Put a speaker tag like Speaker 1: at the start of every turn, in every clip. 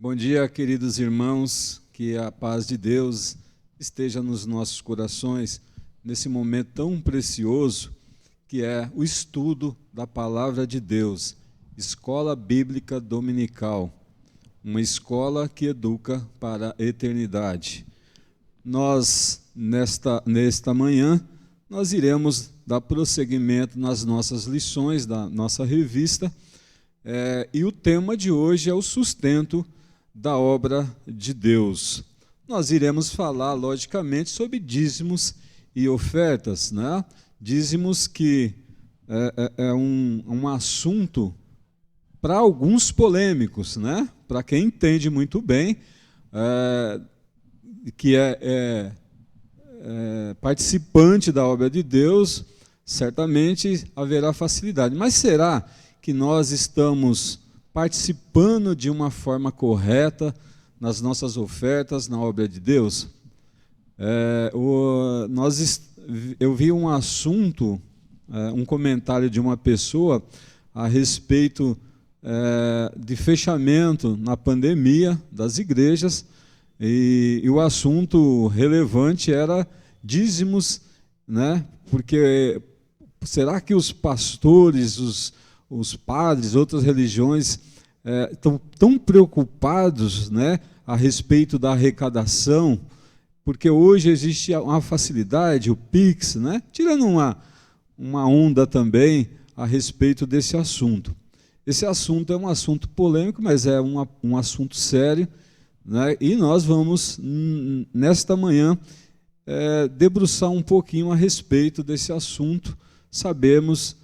Speaker 1: Bom dia, queridos irmãos, que a paz de Deus esteja nos nossos corações nesse momento tão precioso que é o estudo da Palavra de Deus, Escola Bíblica Dominical, uma escola que educa para a eternidade. Nós, nesta manhã, nós iremos dar prosseguimento nas nossas lições da nossa revista, e o tema de hoje é o sustento da obra de Deus. Nós iremos falar, logicamente, sobre dízimos e ofertas, né? Dízimos que é um assunto para alguns polêmicos, né? Para quem entende muito bem, que é participante da obra de Deus, certamente haverá facilidade. Mas será que nós estamos participando de uma forma correta nas nossas ofertas na obra de Deus? Eu vi um assunto, um comentário de uma pessoa a respeito de fechamento na pandemia das igrejas, e o assunto relevante era dízimos, né? Porque será que os pastores, os padres, outras religiões estão tão preocupados, né, a respeito da arrecadação? Porque hoje existe uma facilidade, o Pix, né, tirando uma onda também a respeito desse assunto. Esse assunto é um assunto polêmico, mas é um assunto sério, né, e nós vamos, nesta manhã, debruçar um pouquinho a respeito desse assunto, sabemos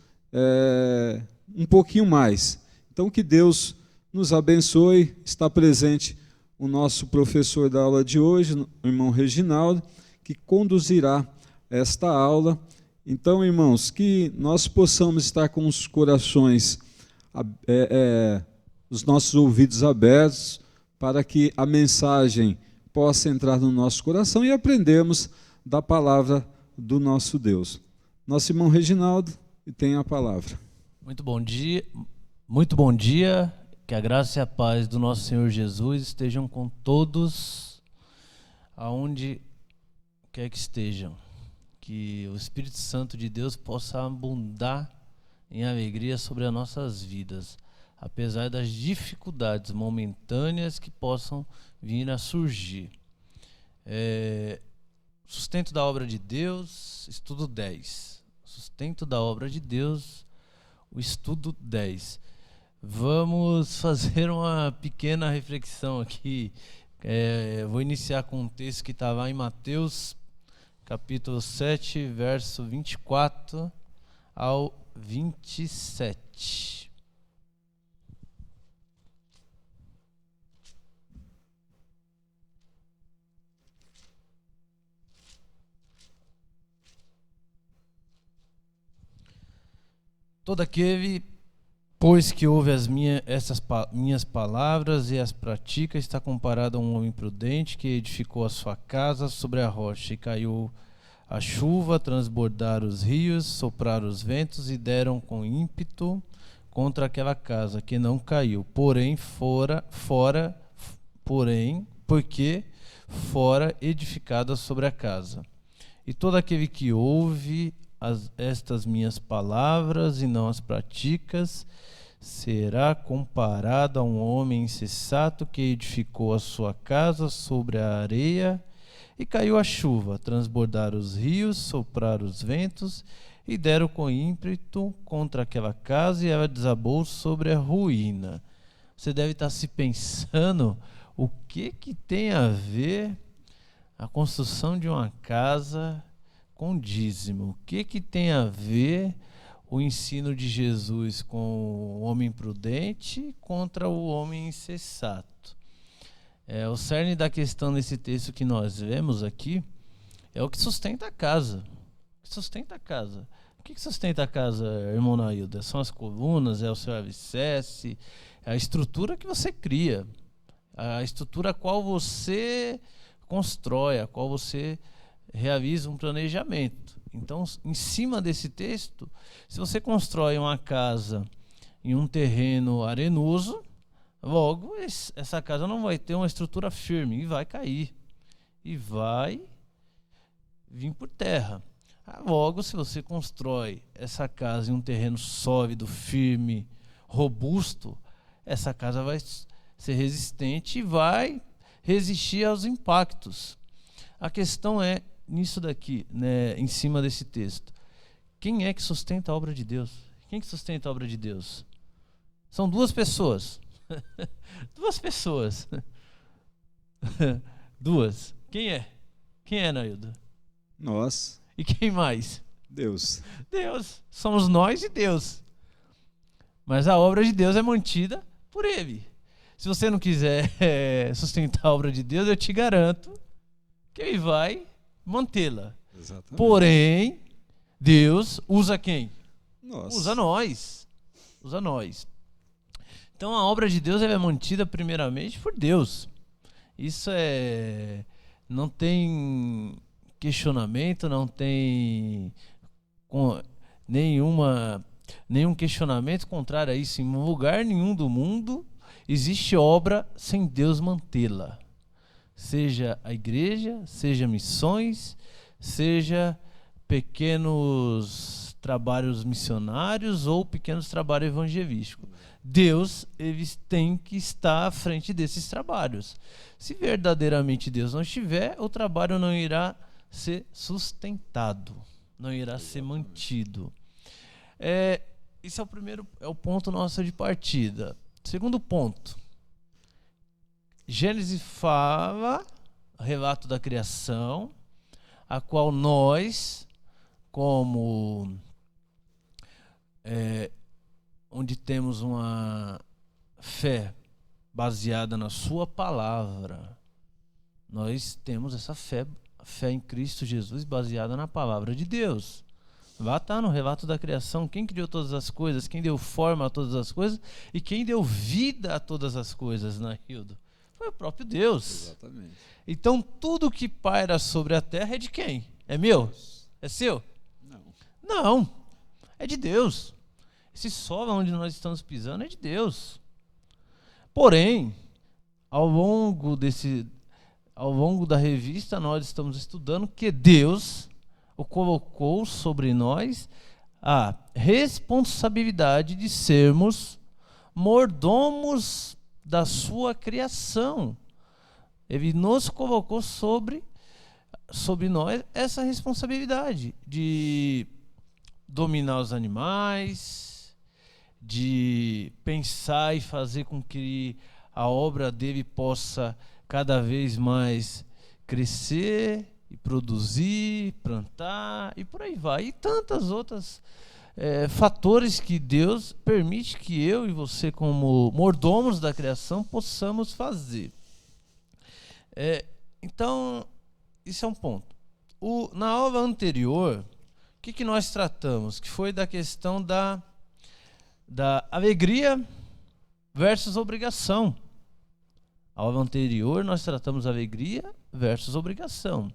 Speaker 1: um pouquinho mais. Então, que Deus nos abençoe. Está presente o nosso professor da aula de hoje, o irmão Reginaldo, que conduzirá esta aula. Então, irmãos, que nós possamos estar com os corações, os nossos ouvidos abertos, para que a mensagem possa entrar no nosso coração e aprendermos da palavra do nosso Deus. Nosso irmão Reginaldo, tem a palavra.
Speaker 2: Muito bom dia, que a graça e a paz do nosso Senhor Jesus estejam com todos, aonde quer que estejam. Que o Espírito Santo de Deus possa abundar em alegria sobre as nossas vidas, apesar das dificuldades momentâneas que possam vir a surgir. Sustento da obra de Deus, estudo 10. Sustento da obra de Deus, o estudo 10. Vamos fazer uma pequena reflexão aqui. Vou iniciar com um texto que está lá em Mateus, capítulo 7, verso 24 ao 27. Todo aquele, pois, que ouve essas minhas palavras e as pratica, está comparado a um homem prudente que edificou a sua casa sobre a rocha, e caiu a chuva, transbordaram os rios, sopraram os ventos e deram com ímpeto contra aquela casa, que não caiu, porque fora edificada sobre a casa. E todo aquele que ouve estas minhas palavras e não as praticas, será comparado a um homem insensato que edificou a sua casa sobre a areia, e caiu a chuva, transbordaram os rios, sopraram os ventos e deram com ímpeto contra aquela casa, e ela desabou sobre a ruína. Você deve estar se pensando, o que tem a ver a construção de uma casa com dízimo? O que tem a ver o ensino de Jesus com o homem prudente contra o homem insensato? O cerne da questão nesse texto que nós vemos aqui é o que sustenta a casa. O que sustenta a casa? O que sustenta a casa, irmão Nailda? São as colunas, é o seu alicerce, é a estrutura que você cria, a estrutura a qual você constrói, a qual você realiza um planejamento. Então, em cima desse texto, se você constrói uma casa em um terreno arenoso, Logo, essa casa não vai ter uma estrutura firme e vai cair. E vai vir por terra. Logo, se você constrói essa casa em um terreno sólido, firme, robusto, essa casa vai ser resistente e vai resistir aos impactos. A questão é, nisso daqui, né, em cima desse texto, quem é que sustenta a obra de Deus? Quem que sustenta a obra de Deus? São duas pessoas. Duas pessoas. Duas. Quem é? Quem é, Naildo?
Speaker 1: Nós.
Speaker 2: E quem mais?
Speaker 1: Deus.
Speaker 2: Deus. Somos nós e Deus. Mas a obra de Deus é mantida por Ele. Se você não quiser sustentar a obra de Deus, eu te garanto que Ele vai mantê-la.
Speaker 1: Exatamente.
Speaker 2: Porém, Deus usa quem?
Speaker 1: Nós.
Speaker 2: Usa nós. Usa nós. Então a obra de Deus é mantida primeiramente por Deus. Isso não tem questionamento, não tem nenhum questionamento contrário a isso. Em lugar nenhum do mundo existe obra sem Deus mantê-la. Seja a igreja, seja missões, seja pequenos trabalhos missionários ou pequenos trabalhos evangelísticos. Deus, eles têm que estar à frente desses trabalhos. Se verdadeiramente Deus não estiver, o trabalho não irá ser sustentado, não irá ser mantido. Esse é o ponto nosso de partida. Segundo ponto, Gênesis fala, relato da criação, a qual nós, como onde temos uma fé baseada na sua palavra, nós temos essa fé em Cristo Jesus baseada na palavra de Deus. Lá está no relato da criação, quem criou todas as coisas, quem deu forma a todas as coisas e quem deu vida a todas as coisas, Naildo? Foi o próprio Deus.
Speaker 1: Exatamente.
Speaker 2: Então tudo que paira sobre a terra é de quem? É meu? É seu? Não, é de Deus. Esse solo onde nós estamos pisando é de Deus. Porém, ao longo da revista, nós estamos estudando que Deus o colocou sobre nós a responsabilidade de sermos mordomos da sua criação. Ele nos colocou sobre nós essa responsabilidade de dominar os animais, de pensar e fazer com que a obra dele possa cada vez mais crescer e produzir, plantar e por aí vai. E tantas outras fatores que Deus permite que eu e você, como mordomos da criação, possamos fazer. Então, isso é um ponto. Na aula anterior, o que nós tratamos? Que foi da questão da alegria versus obrigação. A aula anterior nós tratamos alegria versus obrigação.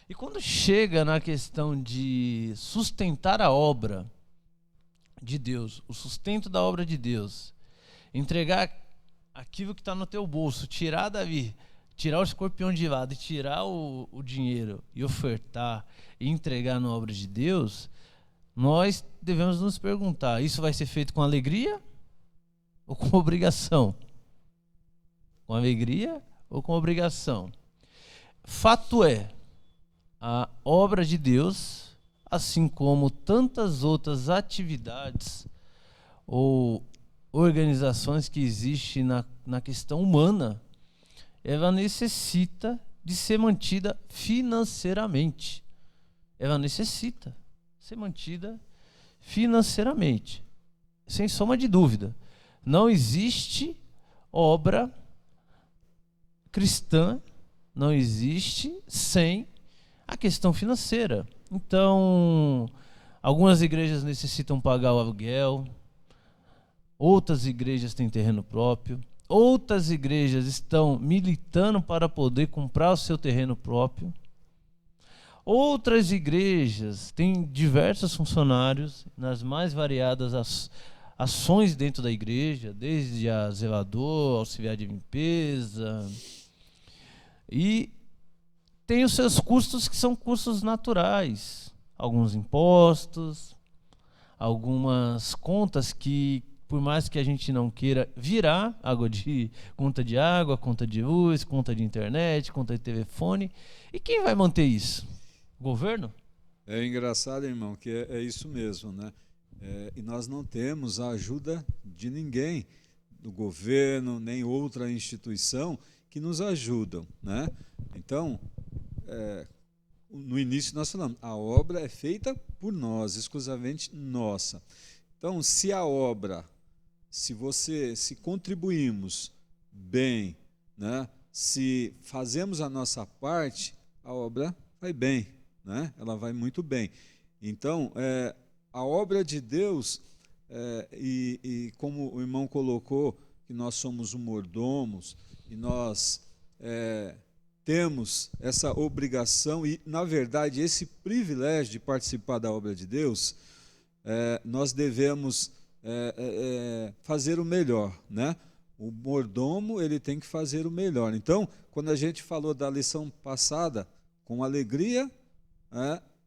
Speaker 2: E quando chega na questão de sustentar a obra de Deus, o sustento da obra de Deus, entregar aquilo que está no teu bolso, tirar o escorpião de lado e tirar o dinheiro e ofertar e entregar na obra de Deus, nós devemos nos perguntar, isso vai ser feito com alegria ou com obrigação? Com alegria ou com obrigação? Fato é, a obra de Deus, assim como tantas outras atividades ou organizações que existem na questão humana, ela necessita de ser mantida financeiramente. Ela necessita ser mantida financeiramente. Sem sombra de dúvida. Não existe obra cristã, não existe sem a questão financeira. Então, algumas igrejas necessitam pagar o aluguel, outras igrejas têm terreno próprio, outras igrejas estão militando para poder comprar o seu terreno próprio, outras igrejas têm diversos funcionários nas mais variadas ações dentro da igreja, desde a zelador, auxiliar de limpeza. E tem os seus custos, que são custos naturais. Alguns impostos, algumas contas que, por mais que a gente não queira virar, conta de água, conta de luz, conta de internet, conta de telefone. E quem vai manter isso? O governo?
Speaker 1: É engraçado, irmão, que é isso mesmo, né? E nós não temos a ajuda de ninguém, do governo, nem outra instituição, que nos ajudam, né? Então, no início nós falamos, a obra é feita por nós, exclusivamente nossa. Então, se a obra, se contribuímos bem, né? Se fazemos a nossa parte, a obra vai bem, né? Ela vai muito bem. Então, a obra de Deus, e como o irmão colocou, que nós somos mordomos, e nós temos essa obrigação e, na verdade, esse privilégio de participar da obra de Deus, nós devemos fazer o melhor, né? O mordomo, ele tem que fazer o melhor. Então, quando a gente falou da lição passada, com alegria,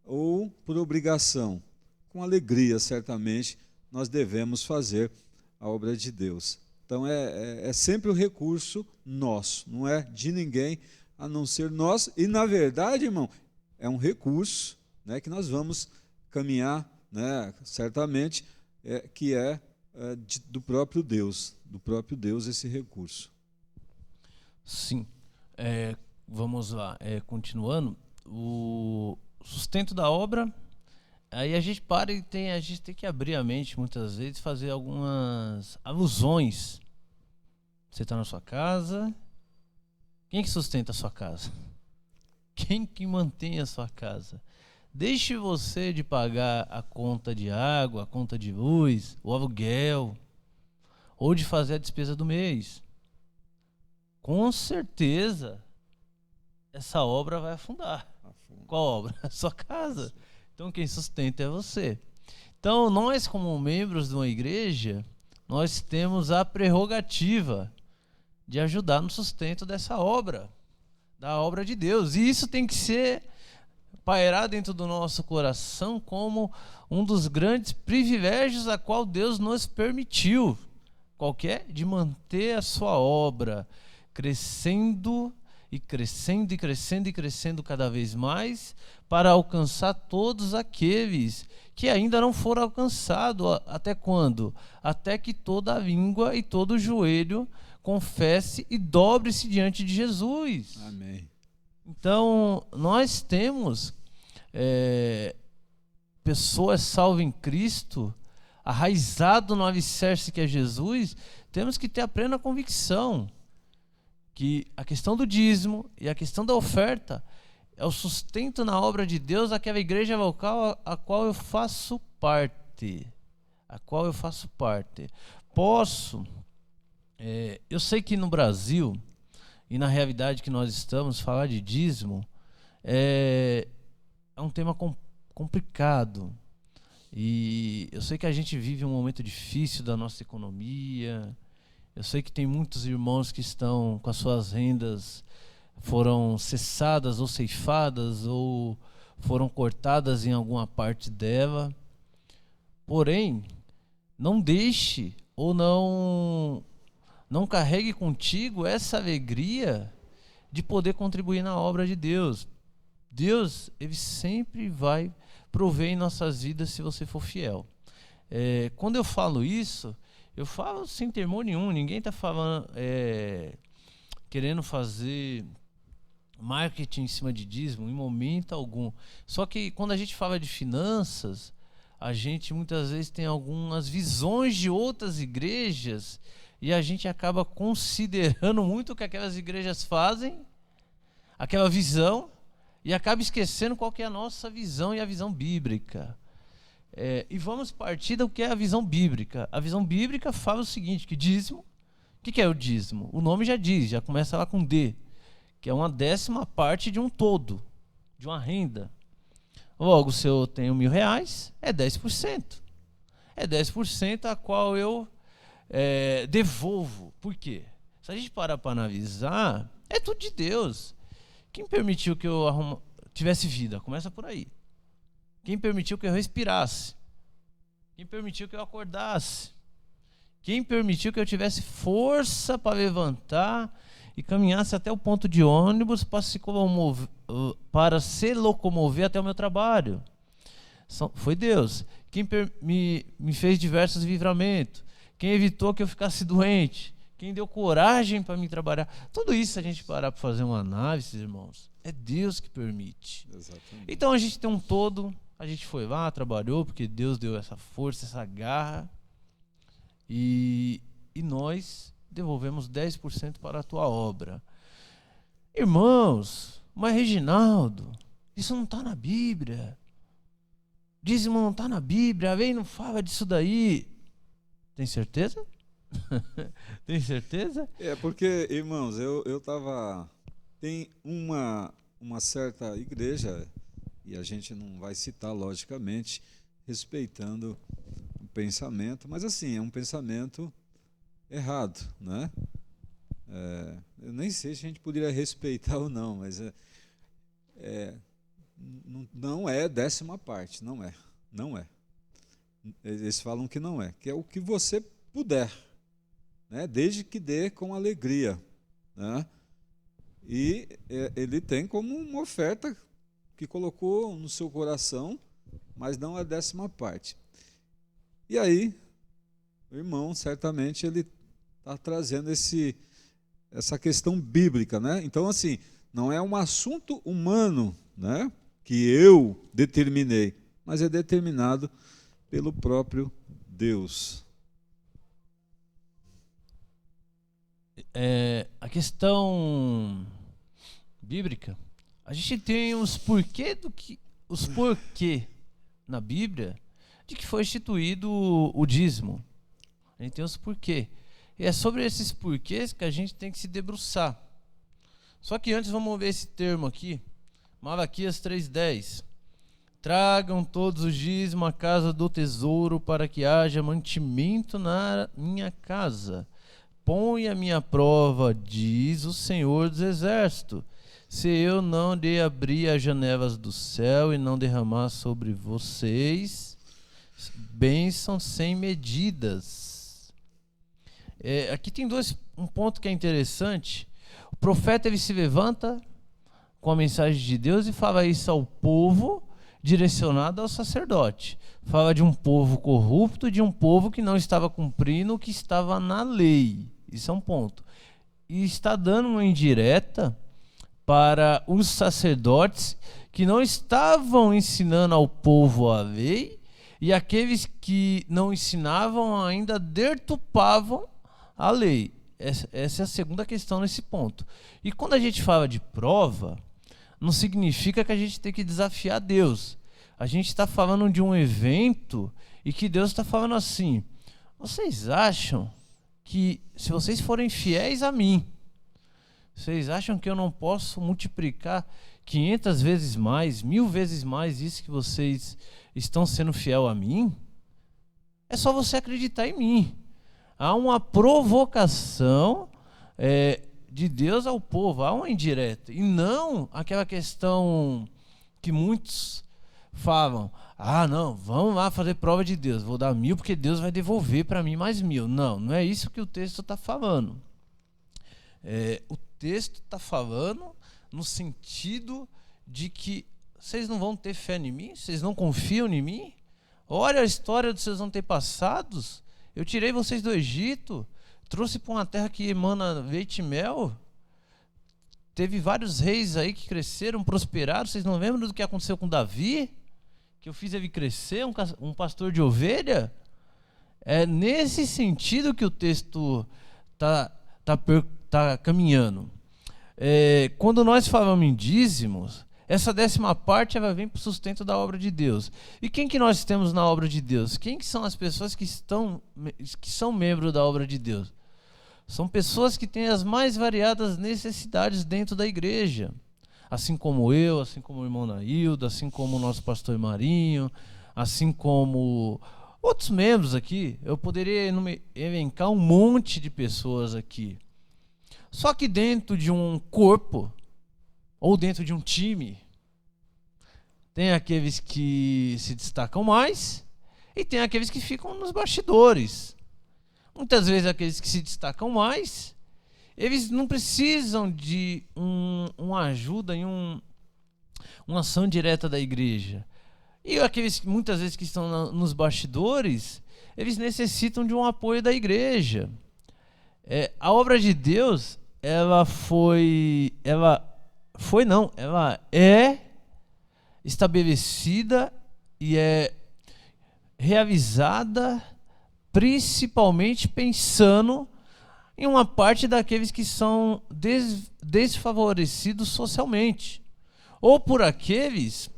Speaker 1: ou por obrigação? Com alegria, certamente, nós devemos fazer a obra de Deus. Então, é sempre o recurso nosso, não é de ninguém, a não ser nosso. E, na verdade, irmão, é um recurso, né, que nós vamos caminhar, né, certamente, que do próprio Deus esse recurso.
Speaker 2: Sim. Vamos lá, continuando. O sustento da obra, aí a gente a gente tem que abrir a mente muitas vezes, fazer algumas alusões. Você está na sua casa, quem que sustenta a sua casa? Quem que mantém a sua casa? Deixe você de pagar a conta de água, a conta de luz, o aluguel, ou de fazer a despesa do mês. Com certeza, essa obra vai afundar. Qual obra? A sua casa. Então quem sustenta é você. Então nós, como membros de uma igreja, nós temos a prerrogativa de ajudar no sustento dessa obra, da obra de Deus. E isso tem que ser pairar dentro do nosso coração como um dos grandes privilégios a qual Deus nos permitiu, de manter a sua obra crescendo e crescendo e crescendo e crescendo cada vez mais, para alcançar todos aqueles que ainda não foram alcançados. Até quando? Até que toda a língua e todo joelho confesse e dobre-se diante de Jesus.
Speaker 1: Amém.
Speaker 2: Então, nós temos pessoas salvas em Cristo, arraizado no alicerce que é Jesus. Temos que ter a plena convicção que a questão do dízimo e a questão da oferta é o sustento na obra de Deus, aquela igreja local a qual eu faço parte. Eu sei que no Brasil, e na realidade que nós estamos, falar de dízimo é um tema complicado. E eu sei que a gente vive um momento difícil da nossa economia. Eu sei que tem muitos irmãos que estão com as suas rendas, foram cessadas ou ceifadas ou foram cortadas em alguma parte dela. Porém, não deixe ou não carregue contigo essa alegria de poder contribuir na obra de Deus. Deus, ele sempre vai prover em nossas vidas se você for fiel. Quando eu falo isso, eu falo sem temor nenhum. Ninguém está falando, querendo fazer marketing em cima de dízimo, em momento algum. Só que quando a gente fala de finanças, a gente muitas vezes tem algumas visões de outras igrejas e a gente acaba considerando muito o que aquelas igrejas fazem, aquela visão, e acaba esquecendo qual que é a nossa visão e a visão bíblica. E vamos partir do que é a visão bíblica. A visão bíblica fala o seguinte, que dízimo, o que é o dízimo? O nome já diz, já começa lá com D, que é 1/10 parte de um todo, de uma renda. Logo, se eu tenho R$1.000, é 10%. é 10% a qual eu devolvo. Por quê? Se a gente parar para analisar, é tudo de Deus. Quem permitiu que eu tivesse vida? Começa por aí. Quem permitiu que eu respirasse? Quem permitiu que eu acordasse? Quem permitiu que eu tivesse força para levantar e caminhasse até o ponto de ônibus para se locomover até o meu trabalho? Foi Deus. Quem me fez diversos livramentos? Quem evitou que eu ficasse doente? Quem deu coragem para mim trabalhar? Tudo isso, se a gente parar para fazer uma análise, irmãos, é Deus que permite.
Speaker 1: Exatamente.
Speaker 2: Então a gente tem um todo, a gente foi lá, trabalhou, porque Deus deu essa força, essa garra, e nós devolvemos 10% para a tua obra. Irmãos, mas Reginaldo, isso não está na Bíblia. Dízimo não está na Bíblia, a lei não fala disso daí. Tem certeza? Tem certeza?
Speaker 1: Porque, irmãos, eu estava... Tem uma certa igreja, e a gente não vai citar, logicamente, respeitando o pensamento, mas assim, é um pensamento errado, né? Eu nem sei se a gente poderia respeitar ou não, mas não é 10ª parte, não é. Eles falam que não é, que é o que você puder, né? Desde que dê com alegria, né? E ele tem como uma oferta que colocou no seu coração, mas não é 10ª parte. E aí, o irmão, certamente, ele está trazendo essa questão bíblica, né? Então, assim, não é um assunto humano, né, que eu determinei, mas é determinado pelo próprio Deus.
Speaker 2: A questão bíblica, a gente tem os porquê na Bíblia de que foi instituído o dízimo. A gente tem os porquê. E é sobre esses porquês que a gente tem que se debruçar. Só que antes vamos ver esse termo aqui, Malaquias 3:10. Tragam todos os dízimos à casa do tesouro para que haja mantimento na minha casa. Põe a minha prova, diz o Senhor dos Exércitos, se eu não lhe abrir as janelas do céu e não derramar sobre vocês bênção sem medidas. Aqui tem um ponto que é interessante. O profeta, ele se levanta com a mensagem de Deus e fala isso ao povo, direcionado ao sacerdote. Fala de um povo corrupto, de um povo que não estava cumprindo o que estava na lei. Isso é um ponto. E está dando uma indireta para os sacerdotes que não estavam ensinando ao povo a lei, e aqueles que não ensinavam ainda deturpavam a lei. Essa é a segunda questão nesse ponto. E quando a gente fala de prova, não significa que a gente tem que desafiar Deus. A gente está falando de um evento e que Deus está falando assim: vocês acham que se vocês forem fiéis a mim, vocês acham que eu não posso multiplicar 500 vezes mais, 1000 vezes mais isso que vocês estão sendo fiel a mim? É só você acreditar em mim. Há uma provocação de Deus ao povo, há uma indireta. E não aquela questão que muitos falam: não, vamos lá fazer prova de Deus, vou dar 1000 porque Deus vai devolver para mim mais 1000. Não é isso que o texto está falando. O texto está falando no sentido de que vocês não vão ter fé em mim, vocês não confiam em mim. Olha a história dos seus antepassados. Eu tirei vocês do Egito, trouxe para uma terra que emana leite e mel. Teve vários reis aí que cresceram, prosperaram. Vocês não lembram do que aconteceu com Davi? Que eu fiz ele crescer, um pastor de ovelha? É nesse sentido que o texto tá caminhando. Quando nós falamos em dízimos, essa 10ª parte ela vem para o sustento da obra de Deus. E quem que nós temos na obra de Deus? Quem que são as pessoas que são membros da obra de Deus? São pessoas que têm as mais variadas necessidades dentro da igreja. Assim como eu, assim como o irmão Naildo, assim como o nosso pastor Marinho, assim como Outros membros aqui, eu poderia elencar um monte de pessoas aqui. Só que dentro de um corpo, ou dentro de um time, tem aqueles que se destacam mais e tem aqueles que ficam nos bastidores. Muitas vezes aqueles que se destacam mais, eles não precisam de uma ajuda em uma ação direta da igreja. E aqueles muitas vezes que estão nos bastidores, eles necessitam de um apoio da igreja. A obra de Deus, ela é estabelecida e é realizada principalmente pensando em uma parte daqueles que são desfavorecidos socialmente, ou por aqueles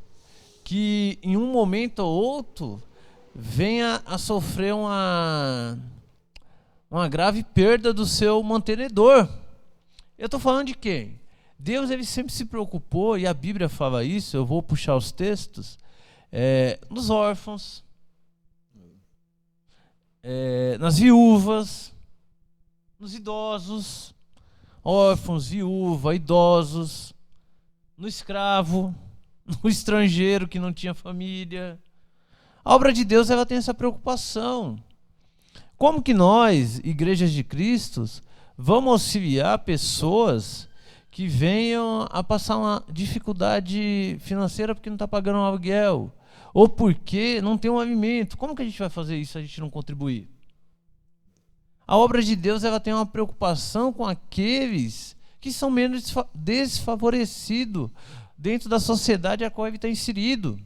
Speaker 2: que em um momento ou outro venha a sofrer uma grave perda do seu mantenedor. Eu estou falando de quem? Deus, ele sempre se preocupou, e a Bíblia fala isso, eu vou puxar os textos, nos órfãos, nas viúvas, nos idosos, órfãos, viúva, idosos, no escravo, no estrangeiro que não tinha família. A obra de Deus, ela tem essa preocupação. Como que nós, igrejas de Cristo, vamos auxiliar pessoas que venham a passar uma dificuldade financeira porque não está pagando um aluguel, ou porque não tem um alimento? Como que a gente vai fazer isso se a gente não contribuir? A obra de Deus, ela tem uma preocupação com aqueles que são menos desfavorecidos dentro da sociedade a qual ele está inserido.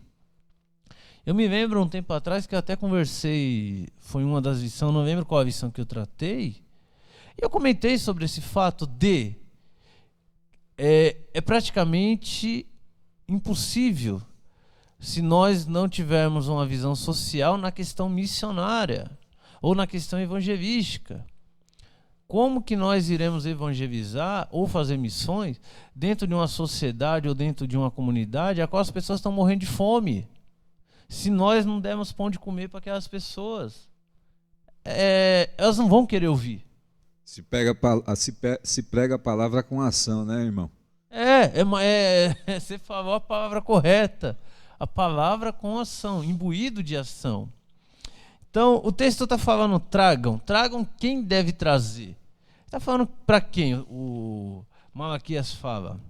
Speaker 2: Eu me lembro um tempo atrás que eu até conversei, foi uma das lições, não lembro qual a lição que eu tratei, e eu comentei sobre esse fato de é praticamente impossível se nós não tivermos uma visão social na questão missionária ou na questão evangelística. Como que nós iremos evangelizar ou fazer missões dentro de uma sociedade ou dentro de uma comunidade a qual as pessoas estão morrendo de fome? Se nós não dermos pão de comer para aquelas pessoas, elas não vão querer ouvir.
Speaker 1: Se prega a palavra com ação, né, irmão?
Speaker 2: Você falou a palavra correta. A palavra com ação, imbuído de ação. Então, o texto está falando, tragam quem deve trazer. Está falando para quem? O Malaquias fala,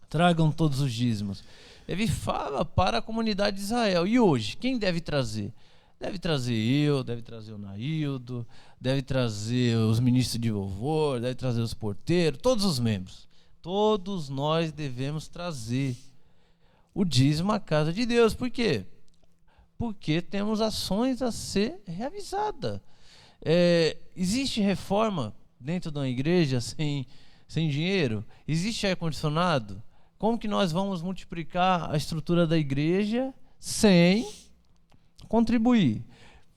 Speaker 2: tragam todos os dízimos. Ele fala para a comunidade de Israel. E hoje, quem deve trazer? Deve trazer eu, deve trazer o Naildo, deve trazer os ministros de louvor, deve trazer os porteiros, todos os membros. Todos nós devemos trazer o dízimo à casa de Deus. Por quê? Porque temos ações a ser realizadas. Existe reforma dentro de uma igreja sem dinheiro? Existe ar-condicionado? Como que nós vamos multiplicar a estrutura da igreja sem contribuir?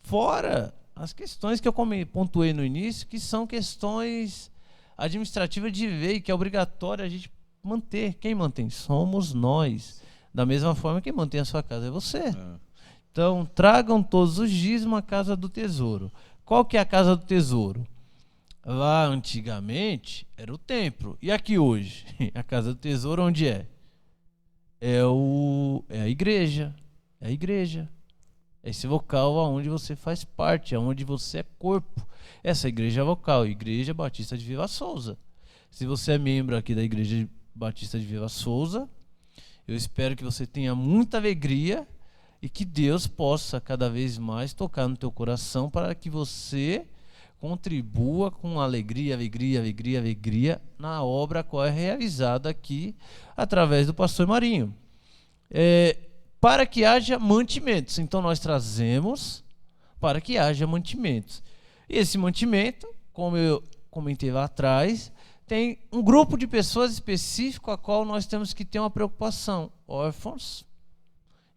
Speaker 2: Fora as questões que eu pontuei no início, que são questões administrativas de lei, que é obrigatório a gente manter. Quem mantém? Somos nós. Da mesma forma, quem mantém a sua casa é você. Então, tragam todos os dízimos à casa do tesouro. Qual que é a casa do tesouro? Lá antigamente era o templo. E aqui hoje? A casa do tesouro onde é? É a igreja. É a igreja. É esse local onde você faz parte, onde você é corpo. Essa igreja é local, Igreja Batista de Vila Souza. Se você é membro aqui da Igreja Batista de Vila Souza, eu espero que você tenha muita alegria e que Deus possa cada vez mais tocar no teu coração para que você contribua com alegria na obra qual é realizada aqui através do pastor Marinho. Para que haja mantimentos. Então nós trazemos para que haja mantimentos. E esse mantimento, como eu comentei lá atrás, tem um grupo de pessoas específico a qual nós temos que ter uma preocupação: órfãos,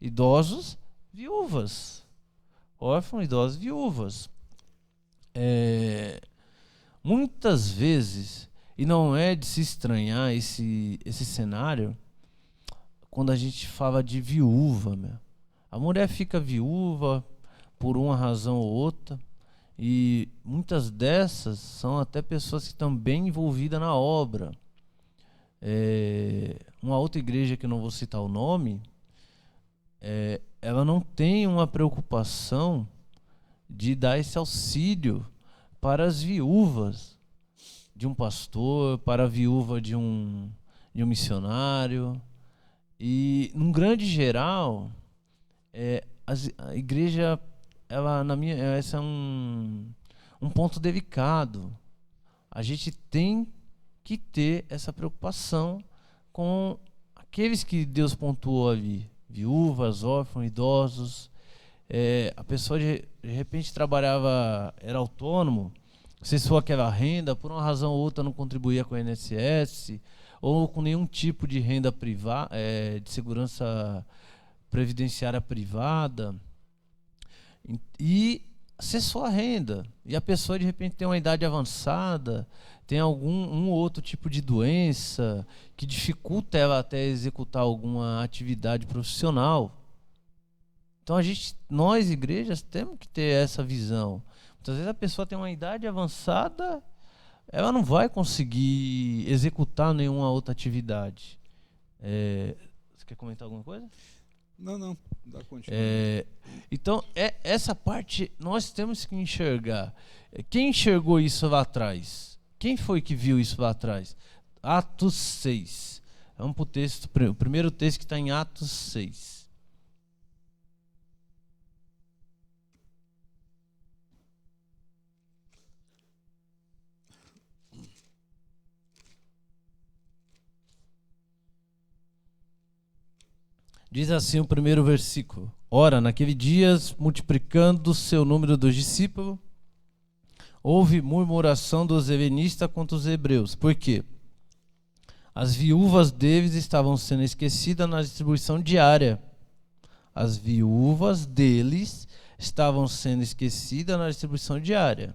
Speaker 2: idosos, viúvas. Órfãos, idosos, viúvas. Muitas vezes, e não é de se estranhar esse cenário, quando a gente fala de viúva, a mulher fica viúva por uma razão ou outra, e muitas dessas são até pessoas que estão bem envolvidas na obra. Uma outra igreja, que eu não vou citar o nome, ela não tem uma preocupação de dar esse auxílio para as viúvas de um pastor, para a viúva de um missionário. E, num grande geral, a igreja, esse é um ponto delicado. A gente tem que ter essa preocupação com aqueles que Deus pontuou ali, viúvas, órfãos, idosos. A pessoa de repente trabalhava, era autônomo, cessou aquela renda, por uma razão ou outra não contribuía com o INSS, ou com nenhum tipo de renda privada, de segurança previdenciária privada, e cessou a renda. E a pessoa de repente tem uma idade avançada, tem um outro tipo de doença que dificulta ela até executar alguma atividade profissional. Então nós igrejas temos que ter essa visão. Muitas vezes a pessoa tem uma idade avançada, ela não vai conseguir executar nenhuma outra atividade. Você quer comentar alguma coisa?
Speaker 1: Não, dá continuidade.
Speaker 2: Então, essa parte nós temos que enxergar. Quem enxergou isso lá atrás? Quem foi que viu isso lá atrás? Atos 6. Vamos para o primeiro texto, que está em Atos 6. Diz assim o primeiro versículo: Ora, naqueles dias, multiplicando o seu número dos discípulos, houve murmuração dos helenistas contra os hebreus. Por quê? As viúvas deles estavam sendo esquecidas na distribuição diária. As viúvas deles estavam sendo esquecidas na distribuição diária.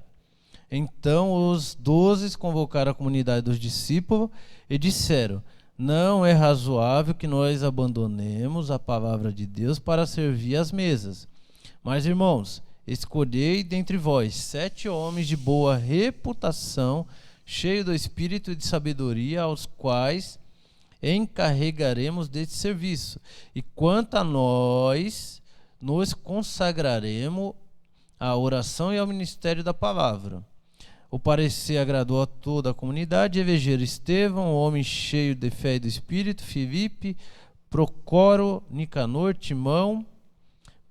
Speaker 2: Então os 12 convocaram a comunidade dos discípulos e disseram: não é razoável que nós abandonemos a palavra de Deus para servir às mesas. Mas, irmãos, escolhei dentre vós 7 homens de boa reputação, cheios do espírito e de sabedoria, aos quais encarregaremos deste serviço. E quanto a nós, nos consagraremos à oração e ao ministério da palavra. O parecer agradou a toda a comunidade. Elegeram Estevão, homem cheio de fé e do Espírito, Filipe, Procoro, Nicanor, Timão,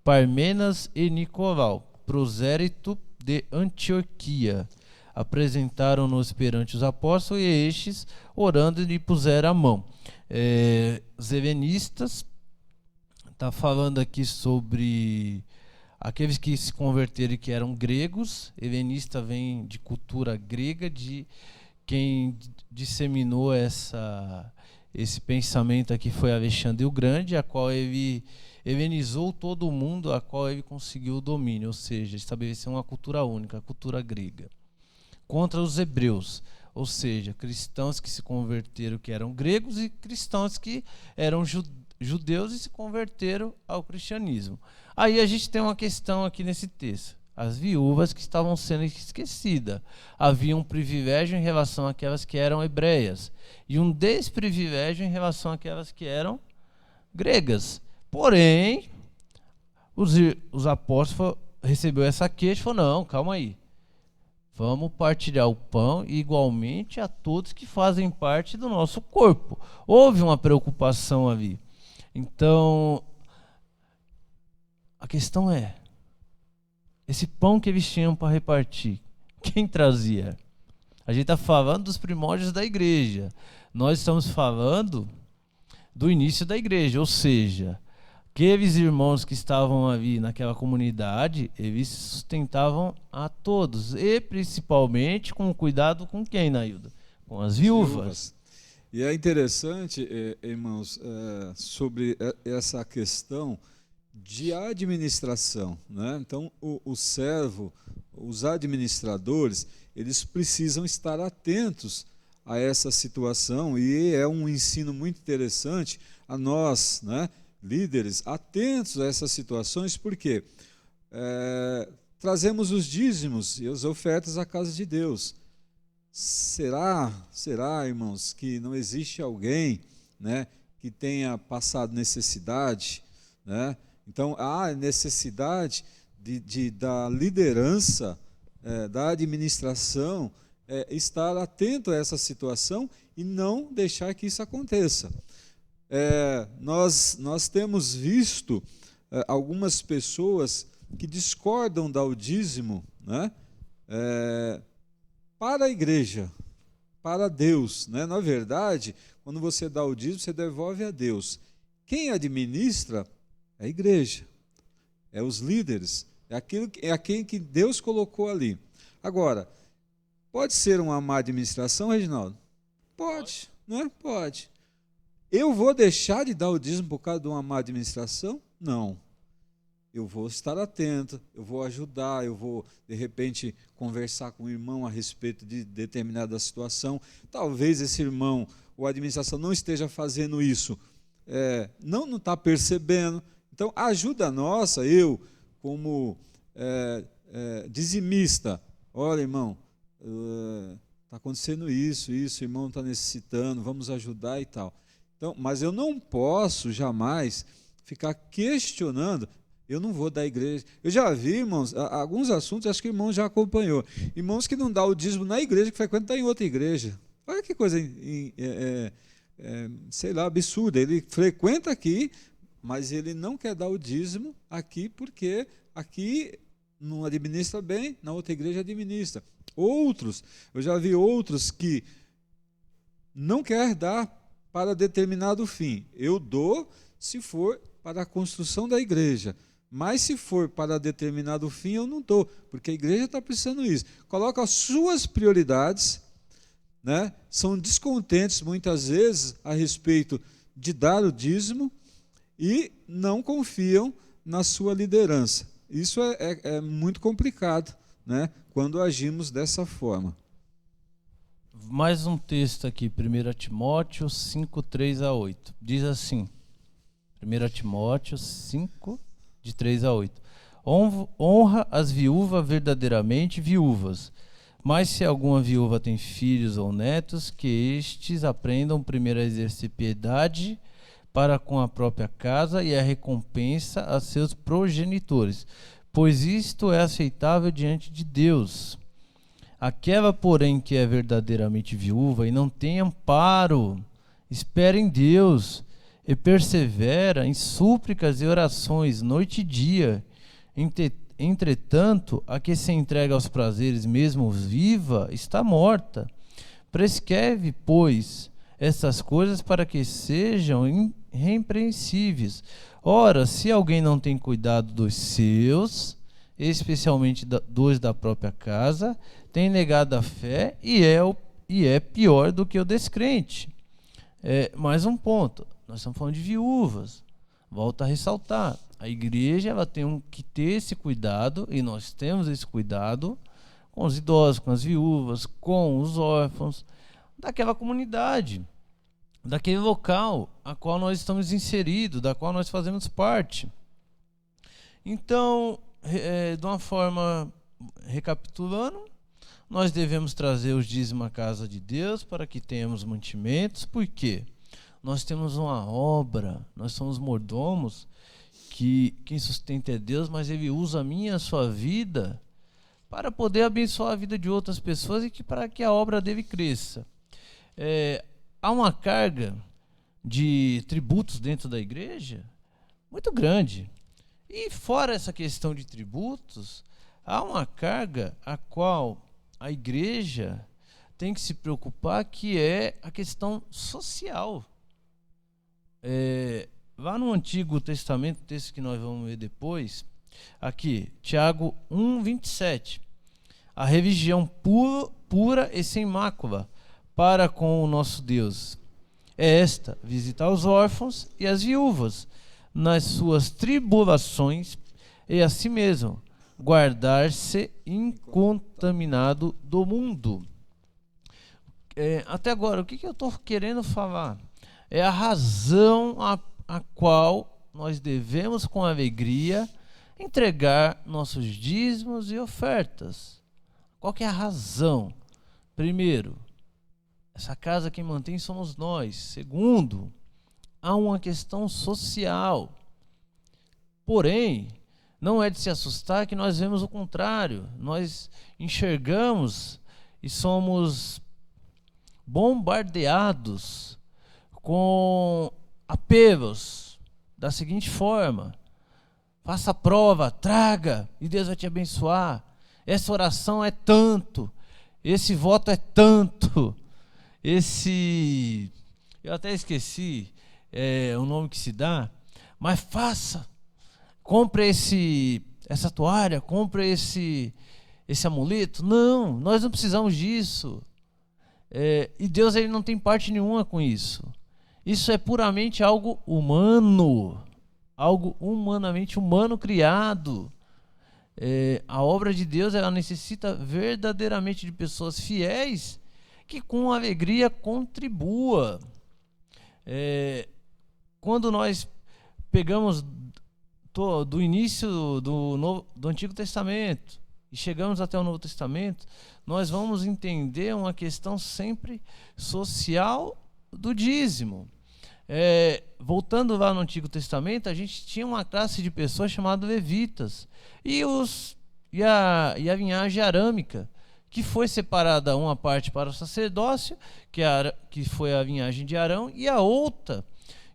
Speaker 2: Parmenas e Nicolau, prosélito de Antioquia. Apresentaram-nos perante os apóstolos, e estes, orando, lhe puseram a mão. Os helenistas, está falando aqui sobre aqueles que se converteram e que eram gregos. Helenista vem de cultura grega, de quem disseminou esse pensamento aqui foi Alexandre o Grande, a qual ele helenizou todo o mundo, a qual ele conseguiu o domínio, ou seja, estabeleceu uma cultura única, a cultura grega, contra os hebreus, ou seja, cristãos que se converteram que eram gregos e cristãos que eram judeus e se converteram ao cristianismo. Aí a gente tem uma questão aqui nesse texto. As viúvas que estavam sendo esquecidas. Havia um privilégio em relação àquelas que eram hebreias e um desprivilégio em relação àquelas que eram gregas. Porém, os apóstolos receberam essa queixa e falaram: não, calma aí. Vamos partilhar o pão igualmente a todos que fazem parte do nosso corpo. Houve uma preocupação ali. Então, a questão é, esse pão que eles tinham para repartir, quem trazia? A gente está falando dos primórdios da igreja. Nós estamos falando do início da igreja, ou seja, aqueles irmãos que estavam ali naquela comunidade, eles sustentavam a todos, e principalmente com cuidado com quem, Naildo? Com as viúvas.
Speaker 1: E é interessante, irmãos, sobre essa questão de administração, né? Então, o servo, os administradores, eles precisam estar atentos a essa situação, e é um ensino muito interessante a nós, né, líderes, atentos a essas situações. Por quê? trazemos os dízimos e as ofertas à casa de Deus. Será, irmãos, que não existe alguém, né, que tenha passado necessidade, né? Então, há necessidade da liderança, da administração, estar atento a essa situação e não deixar que isso aconteça. Nós temos visto algumas pessoas que discordam do dízimo, né, para a igreja, para Deus, né? Na verdade, quando você dá o dízimo, você devolve a Deus. Quem administra é a igreja, é os líderes, é quem que Deus colocou ali. Agora, pode ser uma má administração, Reginaldo? Pode, né? Pode. Eu vou deixar de dar o dízimo por causa de uma má administração? Não. Eu vou estar atento, eu vou ajudar, eu vou, de repente, conversar com o irmão a respeito de determinada situação. Talvez esse irmão ou a administração não esteja fazendo isso, não está percebendo. Então, a ajuda nossa, eu, como dizimista, olha, irmão, está acontecendo isso, o irmão está necessitando, vamos ajudar e tal. Então, mas eu não posso jamais ficar questionando. Eu não vou da igreja. Eu já vi, irmãos, alguns assuntos, acho que o irmão já acompanhou. Irmãos que não dão o dízimo na igreja, que frequentam em outra igreja. Olha que coisa, sei lá, absurda. Ele frequenta aqui, mas ele não quer dar o dízimo aqui, porque aqui não administra bem, na outra igreja administra. Outros, eu já vi outros que não quer dar para determinado fim. Eu dou se for para a construção da igreja. Mas se for para determinado fim, eu não dou, porque a igreja está precisando disso. Coloca as suas prioridades, né? São descontentes muitas vezes a respeito de dar o dízimo e não confiam na sua liderança. Isso é muito complicado, né? Quando agimos dessa forma.
Speaker 2: Mais um texto aqui, 1 Timóteo 5, 3-8. Diz assim, 1 Timóteo 5, de 3-8. Honra as viúvas verdadeiramente viúvas, mas se alguma viúva tem filhos ou netos, que estes aprendam primeiro a exercer piedade para com a própria casa e a recompensa a seus progenitores, pois isto é aceitável diante de Deus. Aquela, porém, que é verdadeiramente viúva e não tem amparo, espera em Deus e persevera em súplicas e orações noite e dia. Entretanto, a que se entrega aos prazeres mesmo viva está morta. Prescreve, pois, essas coisas para que sejam irrepreensíveis. Ora, se alguém não tem cuidado dos seus, especialmente dos da própria casa, tem negado a fé e é pior do que o descrente. Mais um ponto. Nós estamos falando de viúvas. Volto a ressaltar. A igreja ela tem que ter esse cuidado, e nós temos esse cuidado com os idosos, com as viúvas, com os órfãos, daquela comunidade, daquele local a qual nós estamos inseridos, da qual nós fazemos parte. Então, de uma forma, recapitulando, nós devemos trazer os dízimos à casa de Deus para que tenhamos mantimentos. Por quê? Nós temos uma obra, nós somos mordomos, que quem sustenta é Deus, mas Ele usa a minha e a sua vida para poder abençoar a vida de outras pessoas e para que a obra dele cresça. Há uma carga de tributos dentro da igreja muito grande. E fora essa questão de tributos, há uma carga a qual a igreja tem que se preocupar, que é a questão social. Lá no Antigo Testamento, texto que nós vamos ver depois, aqui, Tiago 1:27, a religião pura e sem mácula para com o nosso Deus é esta: visitar os órfãos e as viúvas nas suas tribulações, e a si mesmo guardar-se incontaminado do mundo. Até agora, o que eu estou querendo falar? É a razão a qual nós devemos com alegria entregar nossos dízimos e ofertas. Qual que é a razão? Primeiro, essa casa quem mantém somos nós. Segundo, há uma questão social. Porém, não é de se assustar que nós vemos o contrário. Nós enxergamos e somos bombardeados com apelos da seguinte forma: faça a prova, traga, e Deus vai te abençoar. Essa oração é tanto, esse voto é tanto, eu até esqueci o nome que se dá, mas faça, compre essa toalha, compre esse amuleto. Não, nós não precisamos disso. E Deus, ele não tem parte nenhuma com isso. Isso é puramente algo humano, algo humanamente humano criado. A obra de Deus, ela necessita verdadeiramente de pessoas fiéis que com alegria contribua. Quando nós pegamos do início do Antigo Testamento e chegamos até o Novo Testamento, nós vamos entender uma questão sempre social do dízimo. Voltando lá no Antigo Testamento, a gente tinha uma classe de pessoas chamada levitas e a linhagem arâmica, que foi separada uma parte para o sacerdócio, que foi a linhagem de Arão, e a outra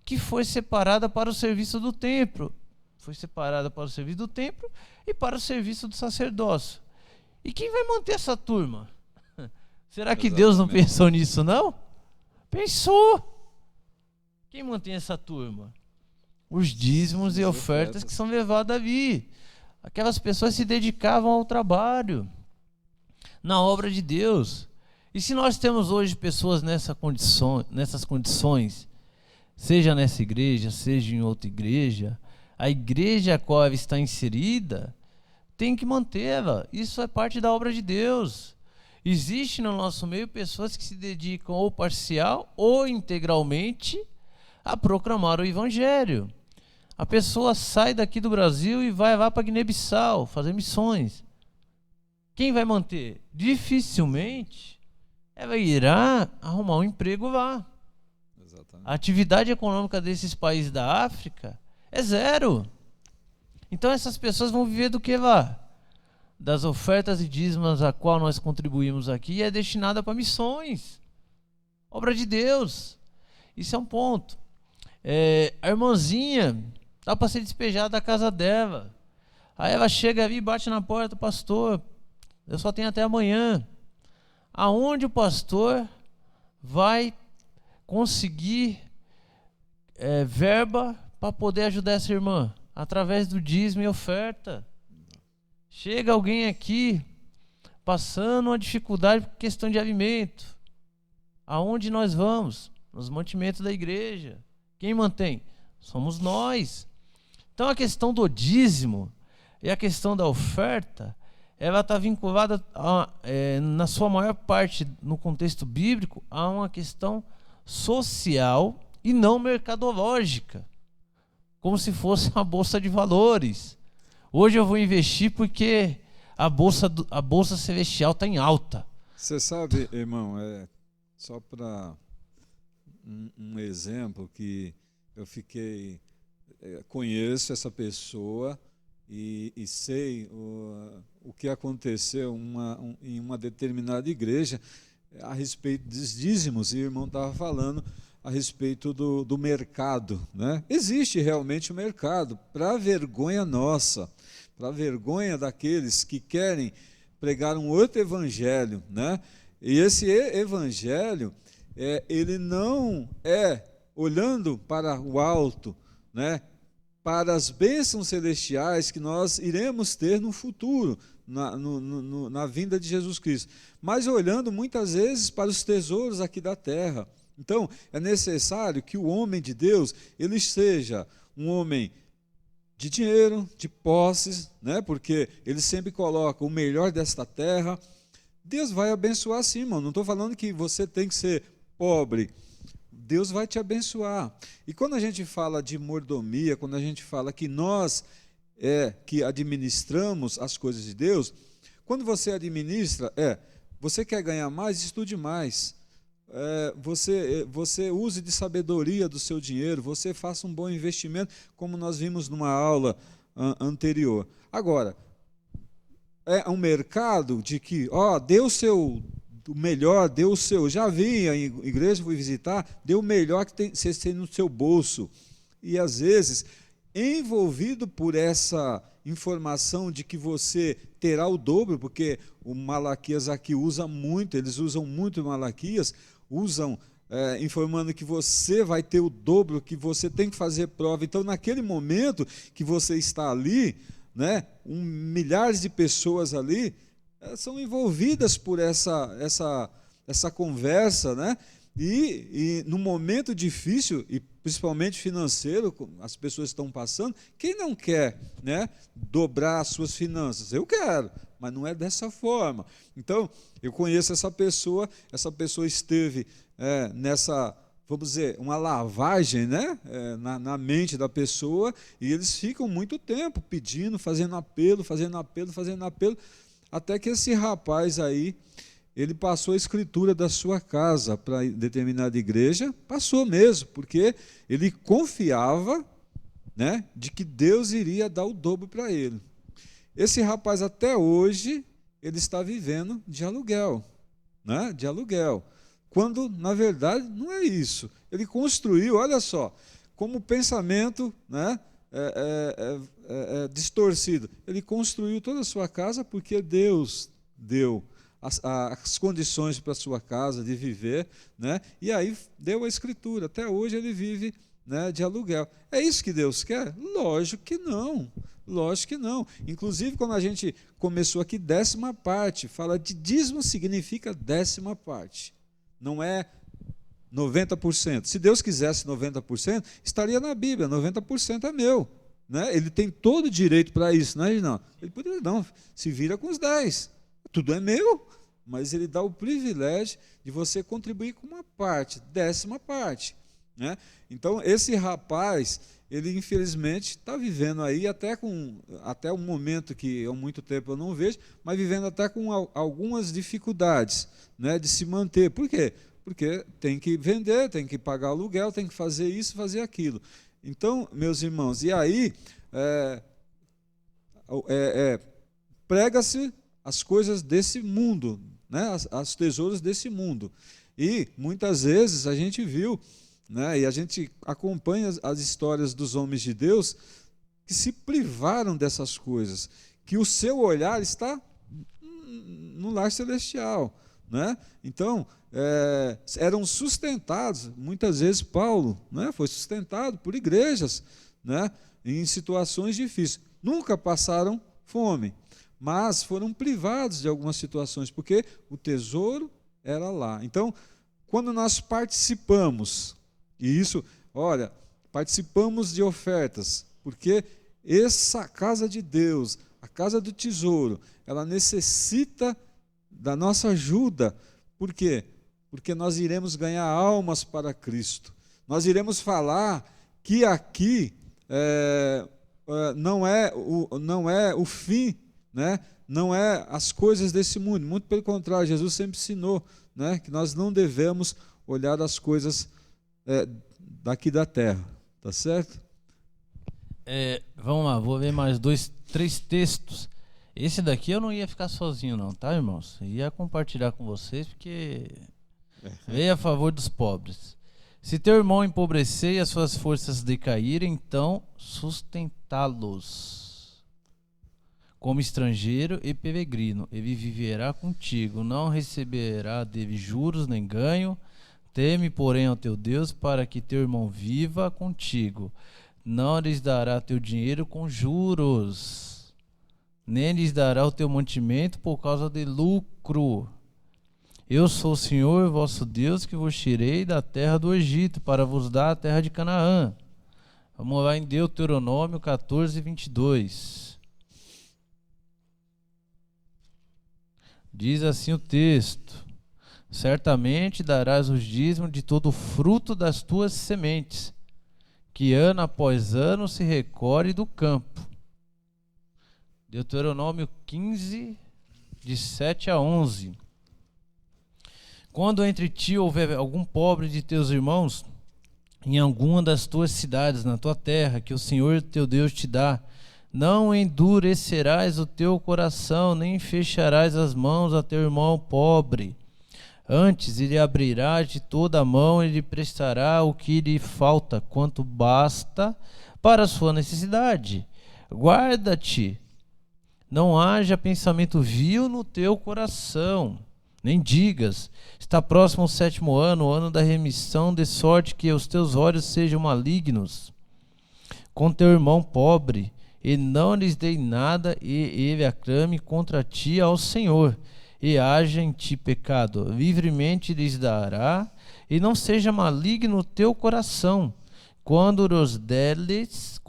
Speaker 2: que foi separada para o serviço do templo. Foi separada para o serviço do templo e para o serviço do sacerdócio. E quem vai manter essa turma? Será que Deus não pensou nisso, não? Pensou. Quem mantém essa turma? Os dízimos e ofertas que são levados ali. Aquelas pessoas se dedicavam ao trabalho, na obra de Deus. E se nós temos hoje pessoas nessas condições, seja nessa igreja, seja em outra igreja, a igreja a qual ela está inserida tem que mantê-la. Isso é parte da obra de Deus. Existe no nosso meio pessoas que se dedicam ou parcial ou integralmente a proclamar o Evangelho. A pessoa sai daqui do Brasil e vai lá para Guiné-Bissau fazer missões. Quem vai manter? Dificilmente ela irá arrumar um emprego lá. Exatamente. A atividade econômica desses países da África é zero. Então essas pessoas vão viver do que lá? Das ofertas e dízimos a qual nós contribuímos aqui, é destinada para missões. Obra de Deus. Isso é um ponto. A irmãzinha está para ser despejada da casa dela. Aí ela chega ali e bate na porta: pastor, eu só tenho até amanhã. Aonde o pastor vai conseguir verba para poder ajudar essa irmã? Através do dízimo e oferta. Chega alguém aqui passando uma dificuldade por questão de alimento. Aonde nós vamos? Nos mantimentos da igreja. Quem mantém? Somos nós. Então a questão do dízimo e a questão da oferta, ela está vinculada, na sua maior parte, no contexto bíblico, a uma questão social e não mercadológica, como se fosse uma bolsa de valores. Hoje eu vou investir porque a bolsa celestial está em alta.
Speaker 1: Você sabe, irmão, só para um exemplo que eu conheço essa pessoa e sei o que aconteceu em uma determinada igreja a respeito dos dízimos, e o irmão estava falando a respeito do mercado, né? Existe realmente o mercado, para vergonha nossa, para vergonha daqueles que querem pregar um outro evangelho, né? E esse evangelho, ele não é olhando para o alto, né? Para as bênçãos celestiais que nós iremos ter no futuro, na vinda de Jesus Cristo, mas olhando muitas vezes para os tesouros aqui da terra. Então, é necessário que o homem de Deus, ele seja um homem de dinheiro, de posses, né? Porque ele sempre coloca o melhor desta terra. Deus vai abençoar sim, irmão. Não estou falando que você tem que ser pobre. Deus vai te abençoar. E quando a gente fala de mordomia, quando a gente fala que nós que administramos as coisas de Deus, quando você administra, você quer ganhar mais, estude mais. Você use de sabedoria do seu dinheiro, você faça um bom investimento, como nós vimos numa aula anterior. Agora, é um mercado de que, dê o seu melhor, dê o seu. Já vi a igreja, fui visitar, dê o melhor que você tem no seu bolso. E às vezes, envolvido por essa informação de que você terá o dobro, porque o Malaquias aqui usa muito, eles usam muito o Malaquias, informando que você vai ter o dobro, que você tem que fazer prova. Então, naquele momento que você está ali, né, milhares de pessoas ali são envolvidas por essa conversa, né? E no momento difícil, e principalmente financeiro, as pessoas estão passando, quem não quer, né, dobrar as suas finanças? Eu quero, mas não é dessa forma. Então, eu conheço essa pessoa esteve nessa, vamos dizer, uma lavagem, né, na mente da pessoa, e eles ficam muito tempo pedindo, fazendo apelo, até que esse rapaz aí, ele passou a escritura da sua casa para determinada igreja, passou mesmo, porque ele confiava, né, de que Deus iria dar o dobro para ele. Esse rapaz até hoje, ele está vivendo de aluguel, né, de aluguel, quando na verdade não é isso. Ele construiu, olha só, como o pensamento, né, distorcido, ele construiu toda a sua casa porque Deus deu as condições para a sua casa de viver, né? E aí deu a escritura. Até hoje ele vive, né, de aluguel. É isso que Deus quer? Lógico que não. Lógico que não. Inclusive, quando a gente começou aqui, 10ª parte, fala de dízimo significa 10ª parte. Não é 90%. Se Deus quisesse 90%, estaria na Bíblia, 90% é meu. Né? Ele tem todo o direito para isso, né, não? Ele poderia, não, se vira com os 10%. Tudo é meu, mas ele dá o privilégio de você contribuir com uma parte, 10ª parte. Né? Então, esse rapaz, ele infelizmente está vivendo aí até um momento que há muito tempo eu não vejo, mas vivendo até com algumas dificuldades, né, de se manter. Por quê? Porque tem que vender, tem que pagar aluguel, tem que fazer isso, fazer aquilo. Então, meus irmãos, e aí prega-se as coisas desse mundo, né? As tesouros desse mundo. E muitas vezes a gente viu, né, e a gente acompanha as histórias dos homens de Deus que se privaram dessas coisas, que o seu olhar está no lar celestial. Né? Então, eram sustentados, muitas vezes Paulo, né, foi sustentado por igrejas, né, em situações difíceis. Nunca passaram fome, mas foram privados de algumas situações, porque o tesouro era lá. Então, quando nós participamos, e isso, olha, participamos de ofertas, porque essa casa de Deus, a casa do tesouro, ela necessita da nossa ajuda. Por quê? Porque nós iremos ganhar almas para Cristo. Nós iremos falar que aqui não é o fim, né? Não é as coisas desse mundo. Muito pelo contrário, Jesus sempre ensinou, né, que nós não devemos olhar as coisas daqui da terra. Tá certo?
Speaker 2: Vamos lá, vou ver mais 3 textos. Esse daqui eu não ia ficar sozinho não, tá, irmãos? Eu ia compartilhar com vocês, porque veio a favor dos pobres. Se teu irmão empobrecer e as suas forças decaírem, então sustentá-los como estrangeiro e peregrino. Ele viverá contigo, não receberá dele juros nem ganho. Teme, porém, ao teu Deus, para que teu irmão viva contigo. Não lhes dará teu dinheiro com juros, nem lhes dará o teu mantimento por causa de lucro. Eu sou o Senhor, vosso Deus, que vos tirei da terra do Egito, para vos dar a terra de Canaã. Vamos lá em Deuteronômio 14, 22. Diz assim o texto: certamente darás os dízimos de todo o fruto das tuas sementes, que ano após ano se recolhe do campo. Deuteronômio 15, de 7 a 11. Quando entre ti houver algum pobre de teus irmãos, em alguma das tuas cidades, na tua terra, que o Senhor teu Deus te dá, não endurecerás o teu coração, nem fecharás as mãos a teu irmão pobre. Antes ele abrirá de toda a mão e lhe prestará o que lhe falta, quanto basta para a sua necessidade. Guarda-te, não haja pensamento vil no teu coração, nem digas, está próximo o 7º ano, o ano da remissão, de sorte que os teus olhos sejam malignos com teu irmão pobre, e não lhes dei nada, e ele aclame contra ti ao Senhor, e haja em ti pecado, livremente lhes dará, e não seja maligno o teu coração, quando os deres,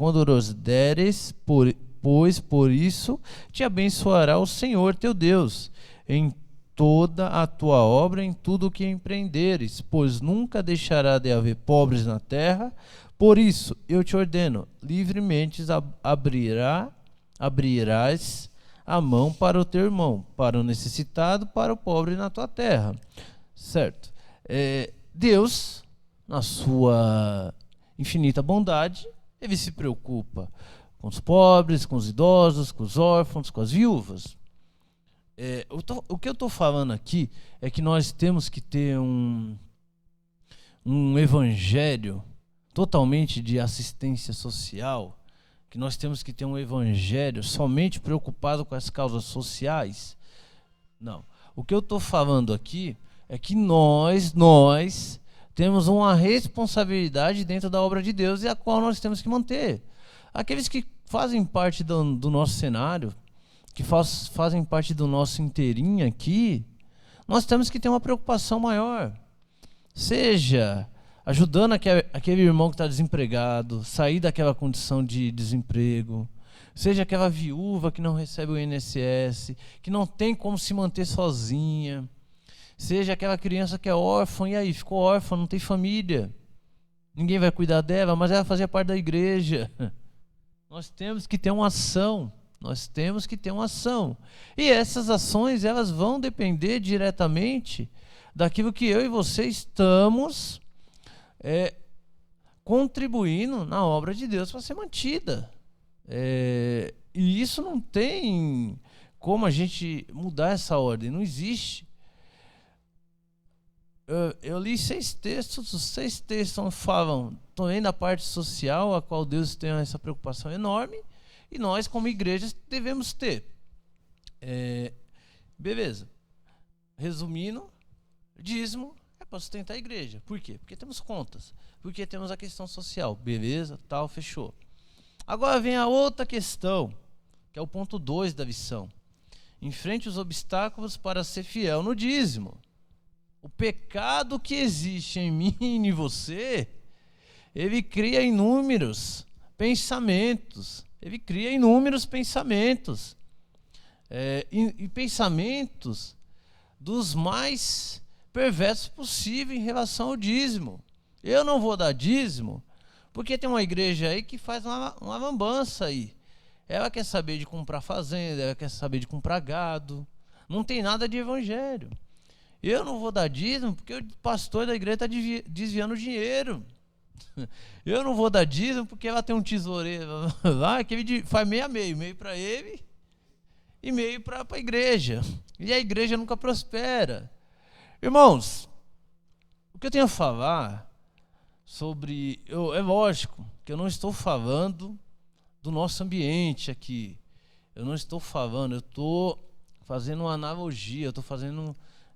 Speaker 2: pois por isso te abençoará o Senhor teu Deus, em toda a tua obra, em tudo o que empreenderes, pois nunca deixará de haver pobres na terra. Por isso eu te ordeno, livremente abrirás a mão para o teu irmão, para o necessitado, para o pobre na tua terra. Certo? Deus, na sua infinita bondade, ele se preocupa com os pobres, com os idosos, com os órfãos, com as viúvas. O que eu estou falando aqui é que nós temos que ter um evangelho totalmente de assistência social, que nós temos que ter um evangelho somente preocupado com as causas sociais. Não. O que eu estou falando aqui é que nós temos uma responsabilidade dentro da obra de Deus e a qual nós temos que manter. Aqueles que fazem parte do nosso cenário, que fazem parte do nosso inteirinho aqui, nós temos que ter uma preocupação maior. Seja ajudando aquele irmão que está desempregado, sair daquela condição de desemprego, seja aquela viúva que não recebe o INSS, que não tem como se manter sozinha, seja aquela criança que é órfã, e aí, ficou órfã, não tem família, ninguém vai cuidar dela, mas ela fazia parte da igreja. Nós temos que ter uma ação. E essas ações, elas vão depender diretamente daquilo que eu e você estamos contribuindo na obra de Deus para ser mantida. E isso não tem como a gente mudar essa ordem, não existe. Eu li 6 textos, os 6 textos falam também da parte social, a qual Deus tem essa preocupação enorme, e nós, como igrejas, devemos ter. Beleza. Resumindo, dízimo é para sustentar a igreja. Por quê? Porque temos contas. Porque temos a questão social. Beleza, tal, fechou. Agora vem a outra questão, que é o ponto 2 da lição. Enfrente os obstáculos para ser fiel no dízimo. O pecado que existe em mim e em você, ele cria inúmeros pensamentos. Ele cria inúmeros pensamentos. E pensamentos dos mais perversos possíveis em relação ao dízimo. Eu não vou dar dízimo porque tem uma igreja aí que faz uma lambança aí. Ela quer saber de comprar fazenda, ela quer saber de comprar gado. Não tem nada de evangelho. Eu não vou dar dízimo porque o pastor da igreja está desviando dinheiro. Eu não vou dar dízimo porque ela tem um tesoureiro lá que ele faz meio a meio, meio para ele e meio para a igreja. E a igreja nunca prospera. Irmãos, o que eu tenho a falar sobre... é lógico que eu não estou falando do nosso ambiente aqui. Eu não estou falando, eu estou fazendo uma analogia, eu estou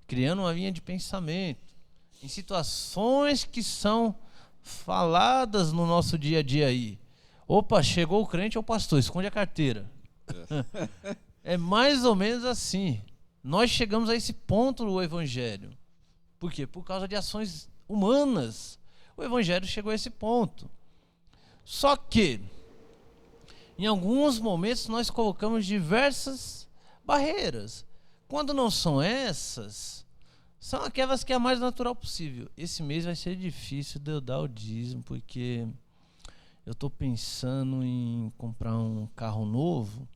Speaker 2: criando uma linha de pensamento em situações que são faladas no nosso dia a dia aí. Opa, chegou o crente ou o pastor, esconde a carteira. É mais ou menos assim. Nós chegamos a esse ponto no evangelho. Por quê? Por causa de ações humanas. O evangelho chegou a esse ponto. Só que, em alguns momentos, nós colocamos diversas barreiras. Quando não são essas, são aquelas que é a mais natural possível. Esse mês vai ser difícil de eu dar o dízimo, porque eu estou pensando em comprar um carro novo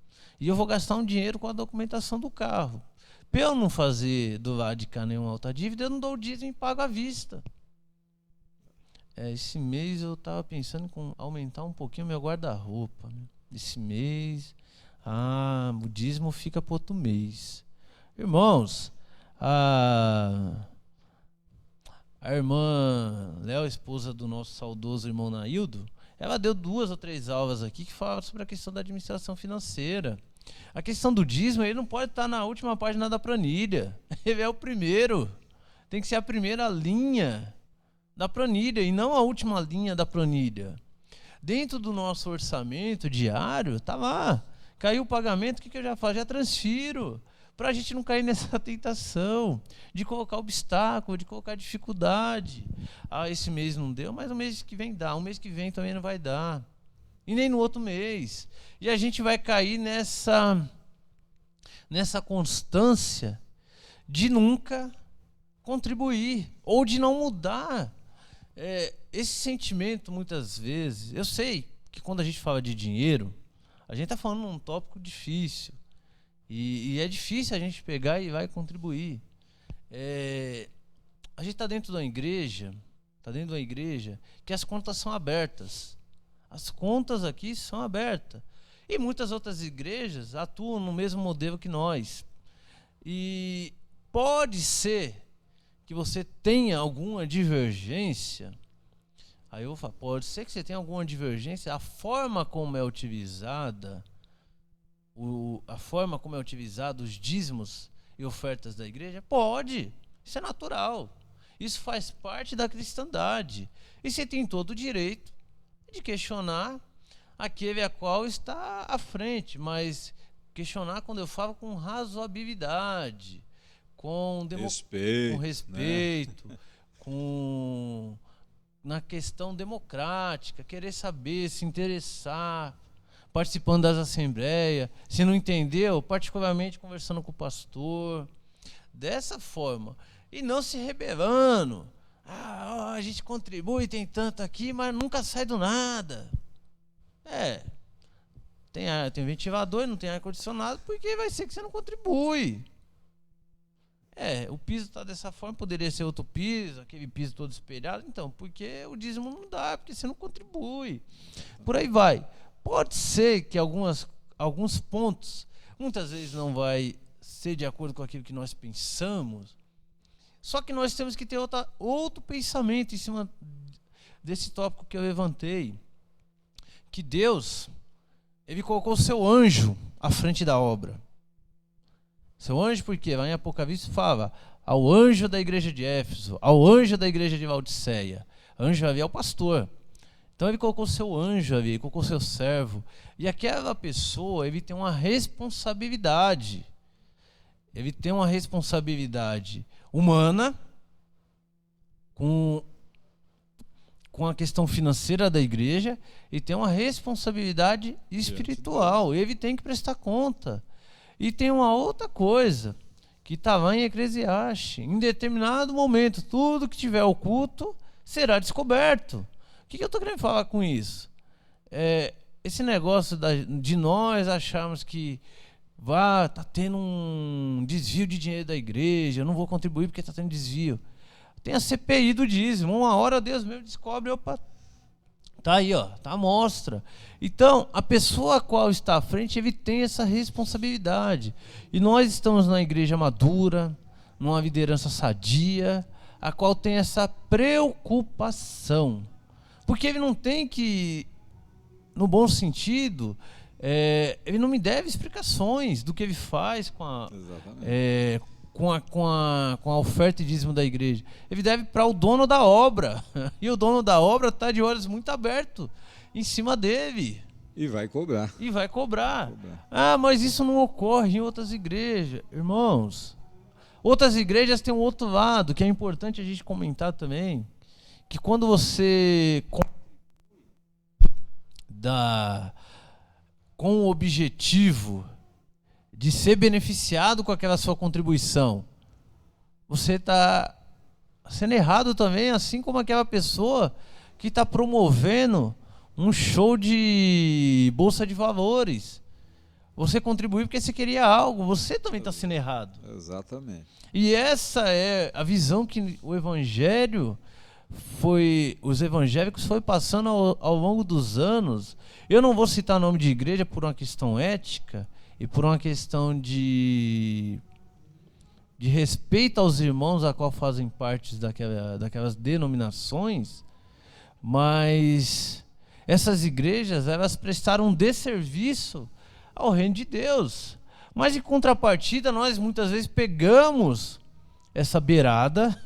Speaker 2: E eu vou gastar um dinheiro com a documentação do carro. Para eu não fazer do lado de cá nenhuma alta dívida, eu não dou o dízimo e pago à vista. Esse mês eu estava pensando em aumentar um pouquinho o meu guarda-roupa. Né? Esse mês, o dízimo fica para outro mês. Irmãos, a irmã Léo, esposa do nosso saudoso irmão Naildo, ela deu 2 ou 3 aulas aqui que falavam sobre a questão da administração financeira. A questão do dízimo, ele não pode estar na última página da planilha. Ele é o primeiro. Tem que ser a primeira linha da planilha e não a última linha da planilha. Dentro do nosso orçamento diário, tá lá. Caiu o pagamento, o que eu já faço? Já transfiro. Para a gente não cair nessa tentação de colocar obstáculo, de colocar dificuldade. Esse mês não deu, mas o mês que vem dá. O mês que vem também não vai dar. E nem no outro mês. E a gente vai cair nessa constância de nunca contribuir ou de não mudar. Esse sentimento, muitas vezes, eu sei que quando a gente fala de dinheiro, a gente está falando num tópico difícil. E é difícil a gente pegar e vai contribuir. A gente está dentro de uma igreja, que as contas são abertas. As contas aqui são abertas. E muitas outras igrejas atuam no mesmo modelo que nós. E pode ser que você tenha alguma divergência. Aí eu vou falar, pode ser que você tenha alguma divergência. A forma como é utilizada, os dízimos e ofertas da igreja, pode. Isso é natural. Isso faz parte da cristandade. E você tem todo o direito de questionar aquele a qual está à frente, mas questionar quando eu falo com razoabilidade, com respeito, né? Na questão democrática, querer saber, se interessar, participando das assembleias, se não entendeu, particularmente conversando com o pastor, dessa forma, e não se rebelando. A gente contribui, tem tanto aqui, mas nunca sai do nada. Tem ventilador, não tem ar-condicionado, porque vai ser que você não contribui. O piso está dessa forma, poderia ser outro piso, aquele piso todo espelhado. Então, porque o dízimo não dá, porque você não contribui. Por aí vai. Pode ser que alguns pontos, muitas vezes não vai ser de acordo com aquilo que nós pensamos, só que nós temos que ter outro pensamento em cima desse tópico que eu levantei. Que Deus, Ele colocou o seu anjo à frente da obra. Seu anjo, por quê? Lá em Apocalipse fala ao anjo da igreja de Éfeso, ao anjo da igreja de Laodiceia. Anjo ali é o pastor. Então ele colocou o seu anjo ali, ele colocou o seu servo. E aquela pessoa, ele tem uma responsabilidade. Ele tem uma responsabilidade humana com a questão financeira da igreja e tem uma responsabilidade espiritual. Ele tem que prestar conta. E tem uma outra coisa que está lá em Eclesiastes. Em determinado momento, tudo que tiver oculto será descoberto. O que eu estou querendo falar com isso? Esse negócio de nós acharmos que está tendo um desvio de dinheiro da igreja, eu não vou contribuir porque está tendo desvio. Tem a CPI do dízimo. Uma hora Deus mesmo descobre, opa, tá aí, tá à mostra. Então, a pessoa a qual está à frente, ele tem essa responsabilidade. E nós estamos na igreja madura, numa liderança sadia, a qual tem essa preocupação. Porque ele não tem que, no bom sentido, ele não me deve explicações do que ele faz com a oferta e dízimo da igreja. Ele deve para o dono da obra. E o dono da obra está de olhos muito abertos em cima dele.
Speaker 1: E vai cobrar.
Speaker 2: Mas isso não ocorre em outras igrejas. Irmãos, outras igrejas têm um outro lado, que é importante a gente comentar também, que quando você com o objetivo de ser beneficiado com aquela sua contribuição, você está sendo errado também, assim como aquela pessoa que está promovendo um show de bolsa de valores, Você contribuiu porque você queria algo, você também está sendo errado.
Speaker 1: Exatamente.
Speaker 2: E essa é a visão que os evangélicos foi passando ao longo dos anos. Eu não vou citar nome de igreja por uma questão ética e por uma questão de respeito aos irmãos a qual fazem parte daquelas denominações, mas essas igrejas, elas prestaram um desserviço ao reino de Deus. Mas em contrapartida, nós muitas vezes pegamos essa beirada,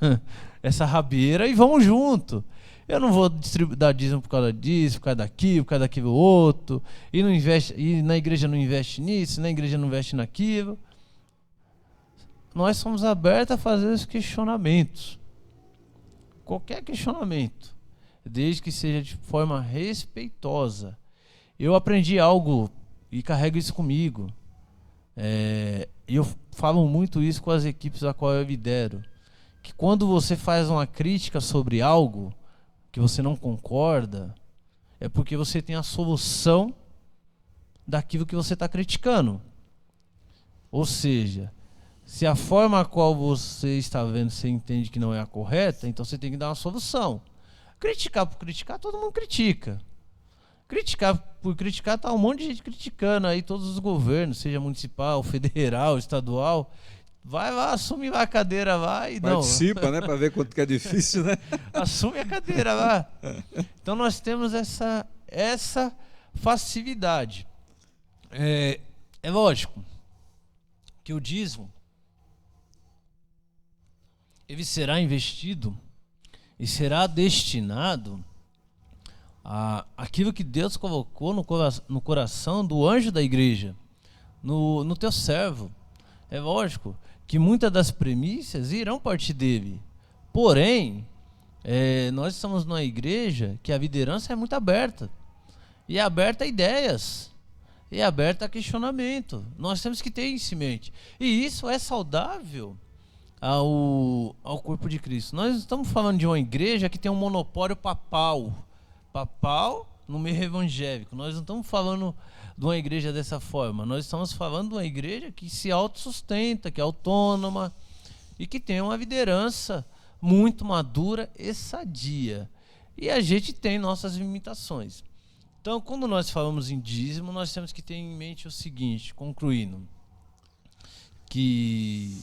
Speaker 2: essa rabeira, e vamos junto. Eu não vou dar dízimo por causa disso, por causa daquilo outro, e na igreja não investe nisso, na igreja não investe naquilo. Nós somos abertos a fazer os questionamentos. Qualquer questionamento, desde que seja de forma respeitosa. Eu aprendi algo e carrego isso comigo. E eu falo muito isso com as equipes a qual eu lidero. Que quando você faz uma crítica sobre algo que você não concorda, é porque você tem a solução daquilo que você está criticando. Ou seja, se a forma a qual você está vendo, você entende que não é a correta, então você tem que dar uma solução. Criticar por criticar, todo mundo critica. Criticar por criticar, tá um monte de gente criticando aí todos os governos, seja municipal, federal, estadual. Vai lá, assume lá a cadeira lá e
Speaker 1: participa, né, para ver quanto que é difícil, né?
Speaker 2: Assume a cadeira lá. Então nós temos essa facilidade. É lógico que o dízimo ele será investido e será destinado a aquilo que Deus colocou no coração do anjo da igreja, no teu servo. É lógico que muitas das premissas irão partir dele. Porém, nós estamos numa igreja que a liderança é muito aberta. E é aberta a ideias. E é aberta a questionamento. Nós temos que ter isso em mente. E isso é saudável ao corpo de Cristo. Nós estamos falando de uma igreja que tem um monopólio papal no meio evangélico. Nós não estamos falando de uma igreja dessa forma. Nós estamos falando de uma igreja que se autossustenta, que é autônoma e que tem uma liderança muito madura e sadia. E a gente tem nossas limitações. Então, quando nós falamos em dízimo, nós temos que ter em mente o seguinte, concluindo, que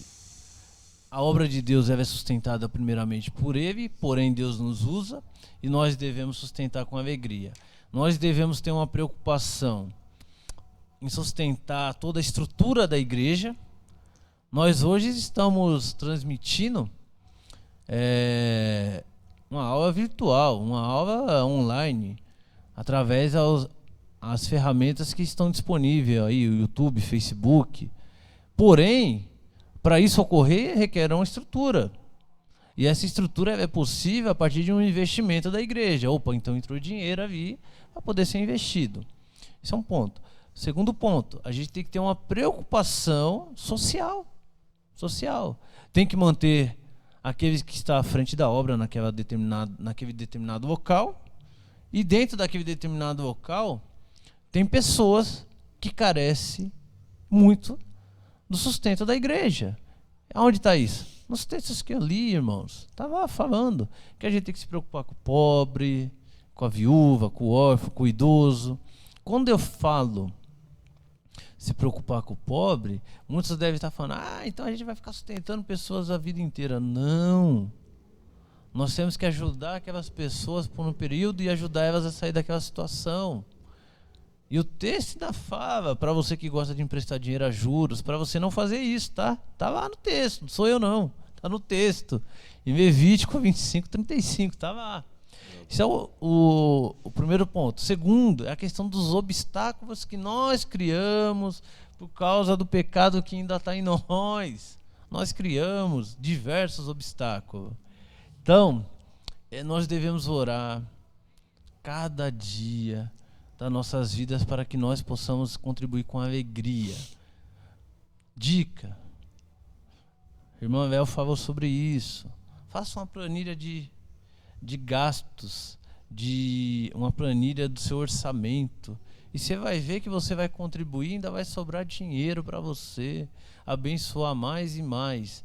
Speaker 2: a obra de Deus ela é sustentada primeiramente por Ele, porém Deus nos usa e nós devemos sustentar com alegria. Nós devemos ter uma preocupação em sustentar toda a estrutura da igreja. Nós hoje estamos transmitindo uma aula virtual, uma aula online, através das ferramentas que estão disponíveis aí, o YouTube, Facebook. Porém, para isso ocorrer, requer uma estrutura. E essa estrutura é possível a partir de um investimento da igreja. Opa, então entrou dinheiro ali para poder ser investido. Esse é um ponto. Segundo ponto, a gente tem que ter uma preocupação social. Tem que manter aqueles que estão à frente da obra naquele determinado local. E dentro daquele determinado local, tem pessoas que carecem muito do sustento da igreja. Onde está isso? Nos textos que eu li, irmãos. Estava falando que a gente tem que se preocupar com o pobre, com a viúva, com o órfão, com o idoso. Quando eu falo se preocupar com o pobre, muitos devem estar falando, então a gente vai ficar sustentando pessoas a vida inteira. Não. Nós temos que ajudar aquelas pessoas por um período e ajudar elas a sair daquela situação. E o texto ainda fala, para você que gosta de emprestar dinheiro a juros, para você não fazer isso, tá? Tá lá no texto, não sou eu não. Tá no texto. Em Levítico 25:35, tá lá. Esse é o primeiro ponto. Segundo, é a questão dos obstáculos que nós criamos por causa do pecado que ainda está em nós. Nós criamos diversos obstáculos. Então, nós devemos orar cada dia das nossas vidas para que nós possamos contribuir com alegria. Dica. A irmã Vel falou sobre isso. Faça uma planilha de gastos, uma planilha do seu orçamento E você vai ver que você vai contribuir, ainda vai sobrar dinheiro para você abençoar mais e mais.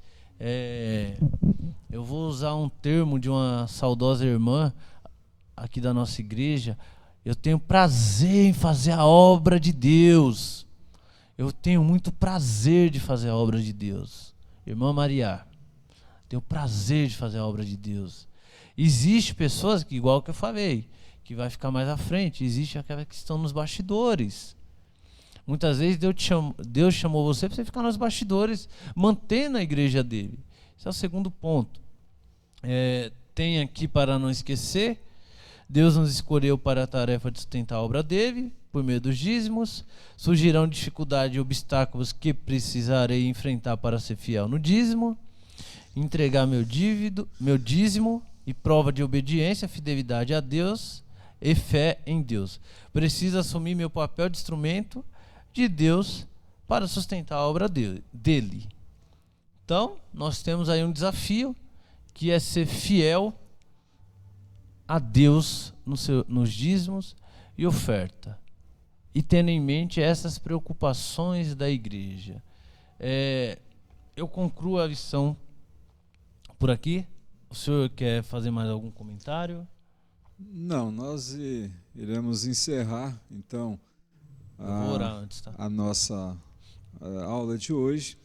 Speaker 2: Eu vou usar um termo de uma saudosa irmã aqui da nossa igreja. Eu tenho prazer em fazer a obra de Deus. Eu tenho muito prazer de fazer a obra de Deus. Irmã Maria, tenho prazer de fazer a obra de Deus. Existe pessoas que, igual que eu falei, que vai ficar mais à frente. Existe aquela que estão nos bastidores. Muitas vezes Deus chamou você para você ficar nos bastidores, mantendo a igreja dele. Esse é o segundo ponto. Tem aqui, para não esquecer, Deus nos escolheu para a tarefa de sustentar a obra dele, por meio dos dízimos. Surgirão dificuldades e obstáculos que precisarei enfrentar para ser fiel no dízimo. Entregar meu dízimo e prova de obediência, fidelidade a Deus e fé em Deus. Preciso assumir meu papel de instrumento de Deus para sustentar a obra dele. Então, nós temos aí um desafio, que é ser fiel a Deus nos dízimos e oferta. E tendo em mente essas preocupações da igreja. Eu concluo a lição por aqui. O senhor quer fazer mais algum comentário?
Speaker 1: Não, nós iremos encerrar, então,
Speaker 2: vou orar antes, tá?
Speaker 1: a nossa aula de hoje.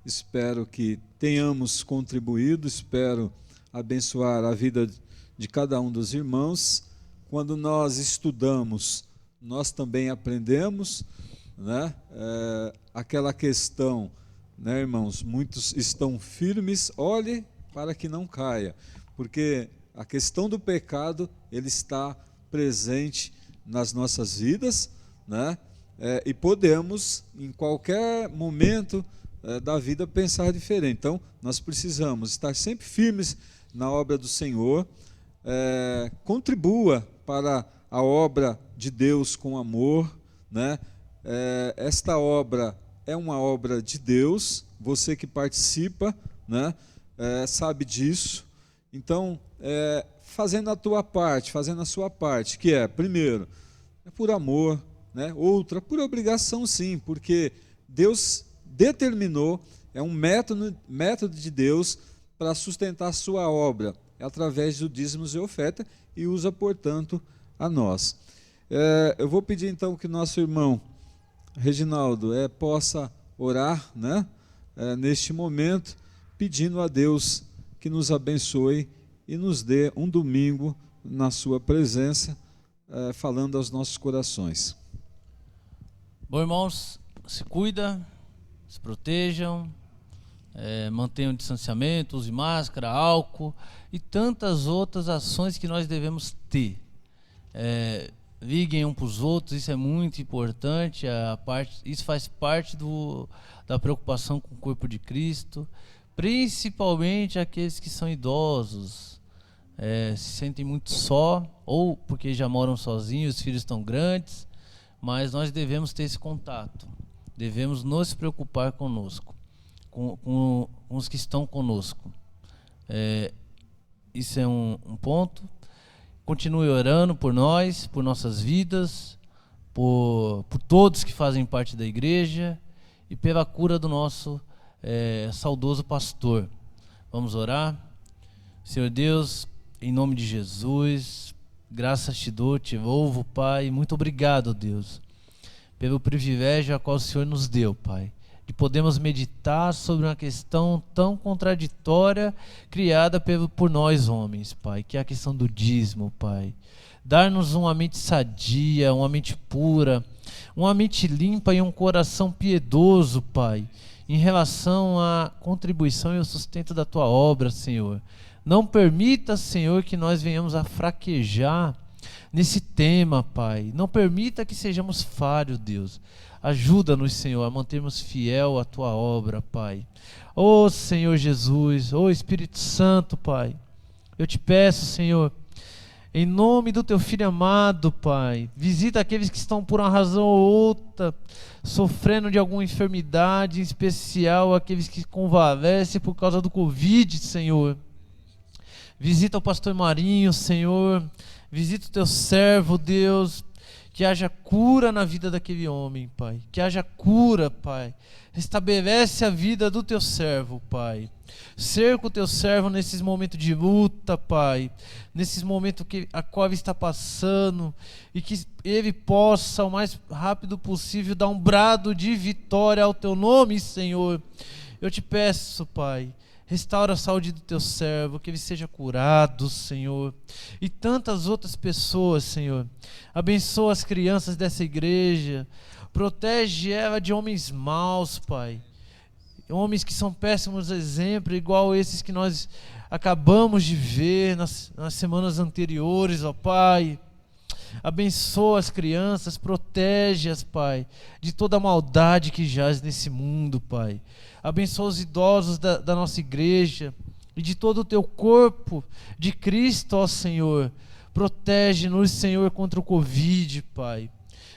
Speaker 1: Espero que tenhamos contribuído, espero abençoar a vida de cada um dos irmãos. Quando nós estudamos, nós também aprendemos, né? Aquela questão, né, irmãos? Muitos estão firmes, olhe para que não caia, porque a questão do pecado, ele está presente nas nossas vidas, né? E podemos, em qualquer momento da vida, pensar diferente. Então, nós precisamos estar sempre firmes na obra do Senhor. Contribua para a obra de Deus com amor, né? Esta obra é uma obra de Deus, você que participa, né? Sabe disso. Então, fazendo a tua parte, fazendo a sua parte, que primeiro, por amor, né? Outra, por obrigação, sim, porque Deus determinou, é um método de Deus para sustentar a sua obra, através do dízimos e oferta, e usa, portanto, a nós. Eu vou pedir, então, que nosso irmão Reginaldo possa orar, né? Neste momento, pedindo a Deus que nos abençoe e nos dê um domingo na sua presença, falando aos nossos corações.
Speaker 2: Bom, irmãos, se cuida, se protejam, mantenham o distanciamento, use máscara, álcool e tantas outras ações que nós devemos ter. Liguem um para os outros, isso é muito importante, isso faz parte da preocupação com o corpo de Cristo, principalmente aqueles que são idosos, se sentem muito só, ou porque já moram sozinhos, os filhos estão grandes, mas nós devemos ter esse contato, devemos nos preocupar conosco, com os que estão conosco. Isso é um ponto. Continue orando por nós, por nossas vidas, por todos que fazem parte da igreja e pela cura do nosso saudoso pastor. Vamos orar? Senhor Deus, em nome de Jesus, graças te dou, te louvo, Pai. Muito obrigado, Deus, pelo privilégio a qual o Senhor nos deu, Pai, de podermos meditar sobre uma questão tão contraditória criada por nós homens, Pai, que é a questão do dízimo, Pai. Dar-nos uma mente sadia, uma mente pura, uma mente limpa e um coração piedoso, Pai, em relação à contribuição e ao sustento da Tua obra, Senhor. Não permita, Senhor, que nós venhamos a fraquejar nesse tema, Pai. Não permita que sejamos falhos, Deus. Ajuda-nos, Senhor, a mantermos fiel à Tua obra, Pai. Ó Senhor Jesus, ó Espírito Santo, Pai, eu te peço, Senhor, em nome do Teu Filho amado, Pai, visita aqueles que estão por uma razão ou outra sofrendo de alguma enfermidade, em especial aqueles que convalescem por causa do Covid, Senhor. Visita o pastor Marinho, Senhor, visita o Teu servo, Deus, Que haja cura na vida daquele homem, Pai. Que haja cura, Pai. Restabelece a vida do teu servo, Pai. Cerca o teu servo nesses momentos de luta, Pai. Nesses momentos que a cova está passando. E que ele possa, o mais rápido possível, dar um brado de vitória ao teu nome, Senhor. Eu te peço, Pai. Restaura a saúde do teu servo, que ele seja curado, Senhor. E tantas outras pessoas, Senhor. Abençoa as crianças dessa igreja. Protege ela de homens maus, Pai. Homens que são péssimos exemplos, igual esses que nós acabamos de ver nas semanas anteriores, ó Pai. Abençoa as crianças, protege-as, Pai, de toda a maldade que jaz nesse mundo, Pai. Abençoa os idosos da nossa igreja e de todo o teu corpo de Cristo, ó Senhor. Protege-nos, Senhor, contra o Covid, Pai.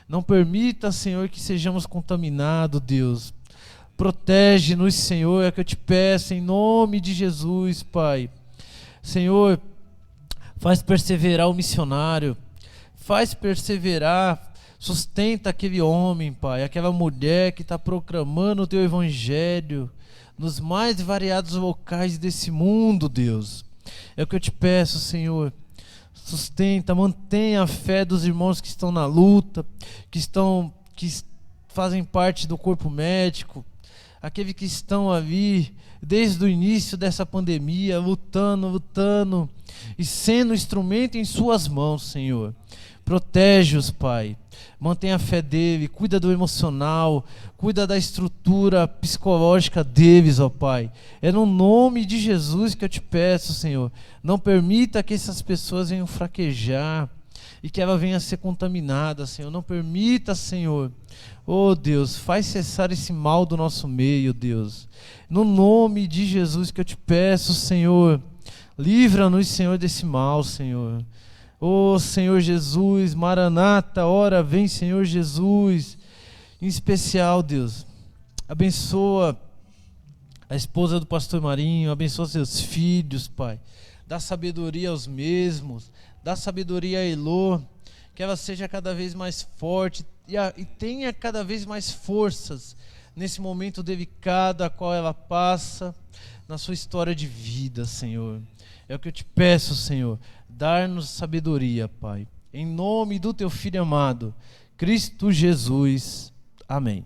Speaker 2: Não permita, Senhor, que sejamos contaminados, Deus. Protege-nos, Senhor, é que eu te peço, em nome de Jesus, Pai. Senhor, faz perseverar o missionário. Faz perseverar, sustenta aquele homem, Pai, aquela mulher que está proclamando o teu evangelho nos mais variados locais desse mundo, Deus. É o que eu te peço, Senhor. Sustenta, mantenha a fé dos irmãos que estão na luta, que fazem parte do corpo médico, aqueles que estão ali desde o início dessa pandemia, lutando e sendo instrumento em suas mãos, Senhor. Protege-os, Pai. Mantenha a fé dele, cuida do emocional, cuida da estrutura psicológica deles, ó Pai. É no nome de Jesus que eu te peço, Senhor. Não permita que essas pessoas venham fraquejar e que ela venha ser contaminada, Senhor. Não permita, Senhor. Oh Deus, faz cessar esse mal do nosso meio, Deus. No nome de Jesus que eu te peço, Senhor. Livra-nos, Senhor, desse mal, Senhor. Oh Senhor Jesus, Maranata, ora vem, Senhor Jesus. Em especial, Deus, abençoa a esposa do pastor Marinho, abençoa seus filhos, Pai. Dá sabedoria aos mesmos, dá sabedoria a Elô, que ela seja cada vez mais forte e tenha cada vez mais forças nesse momento delicado a qual ela passa na sua história de vida, Senhor. É o que eu te peço, Senhor. Dar-nos sabedoria, Pai. Em nome do teu Filho amado, Cristo Jesus. Amém.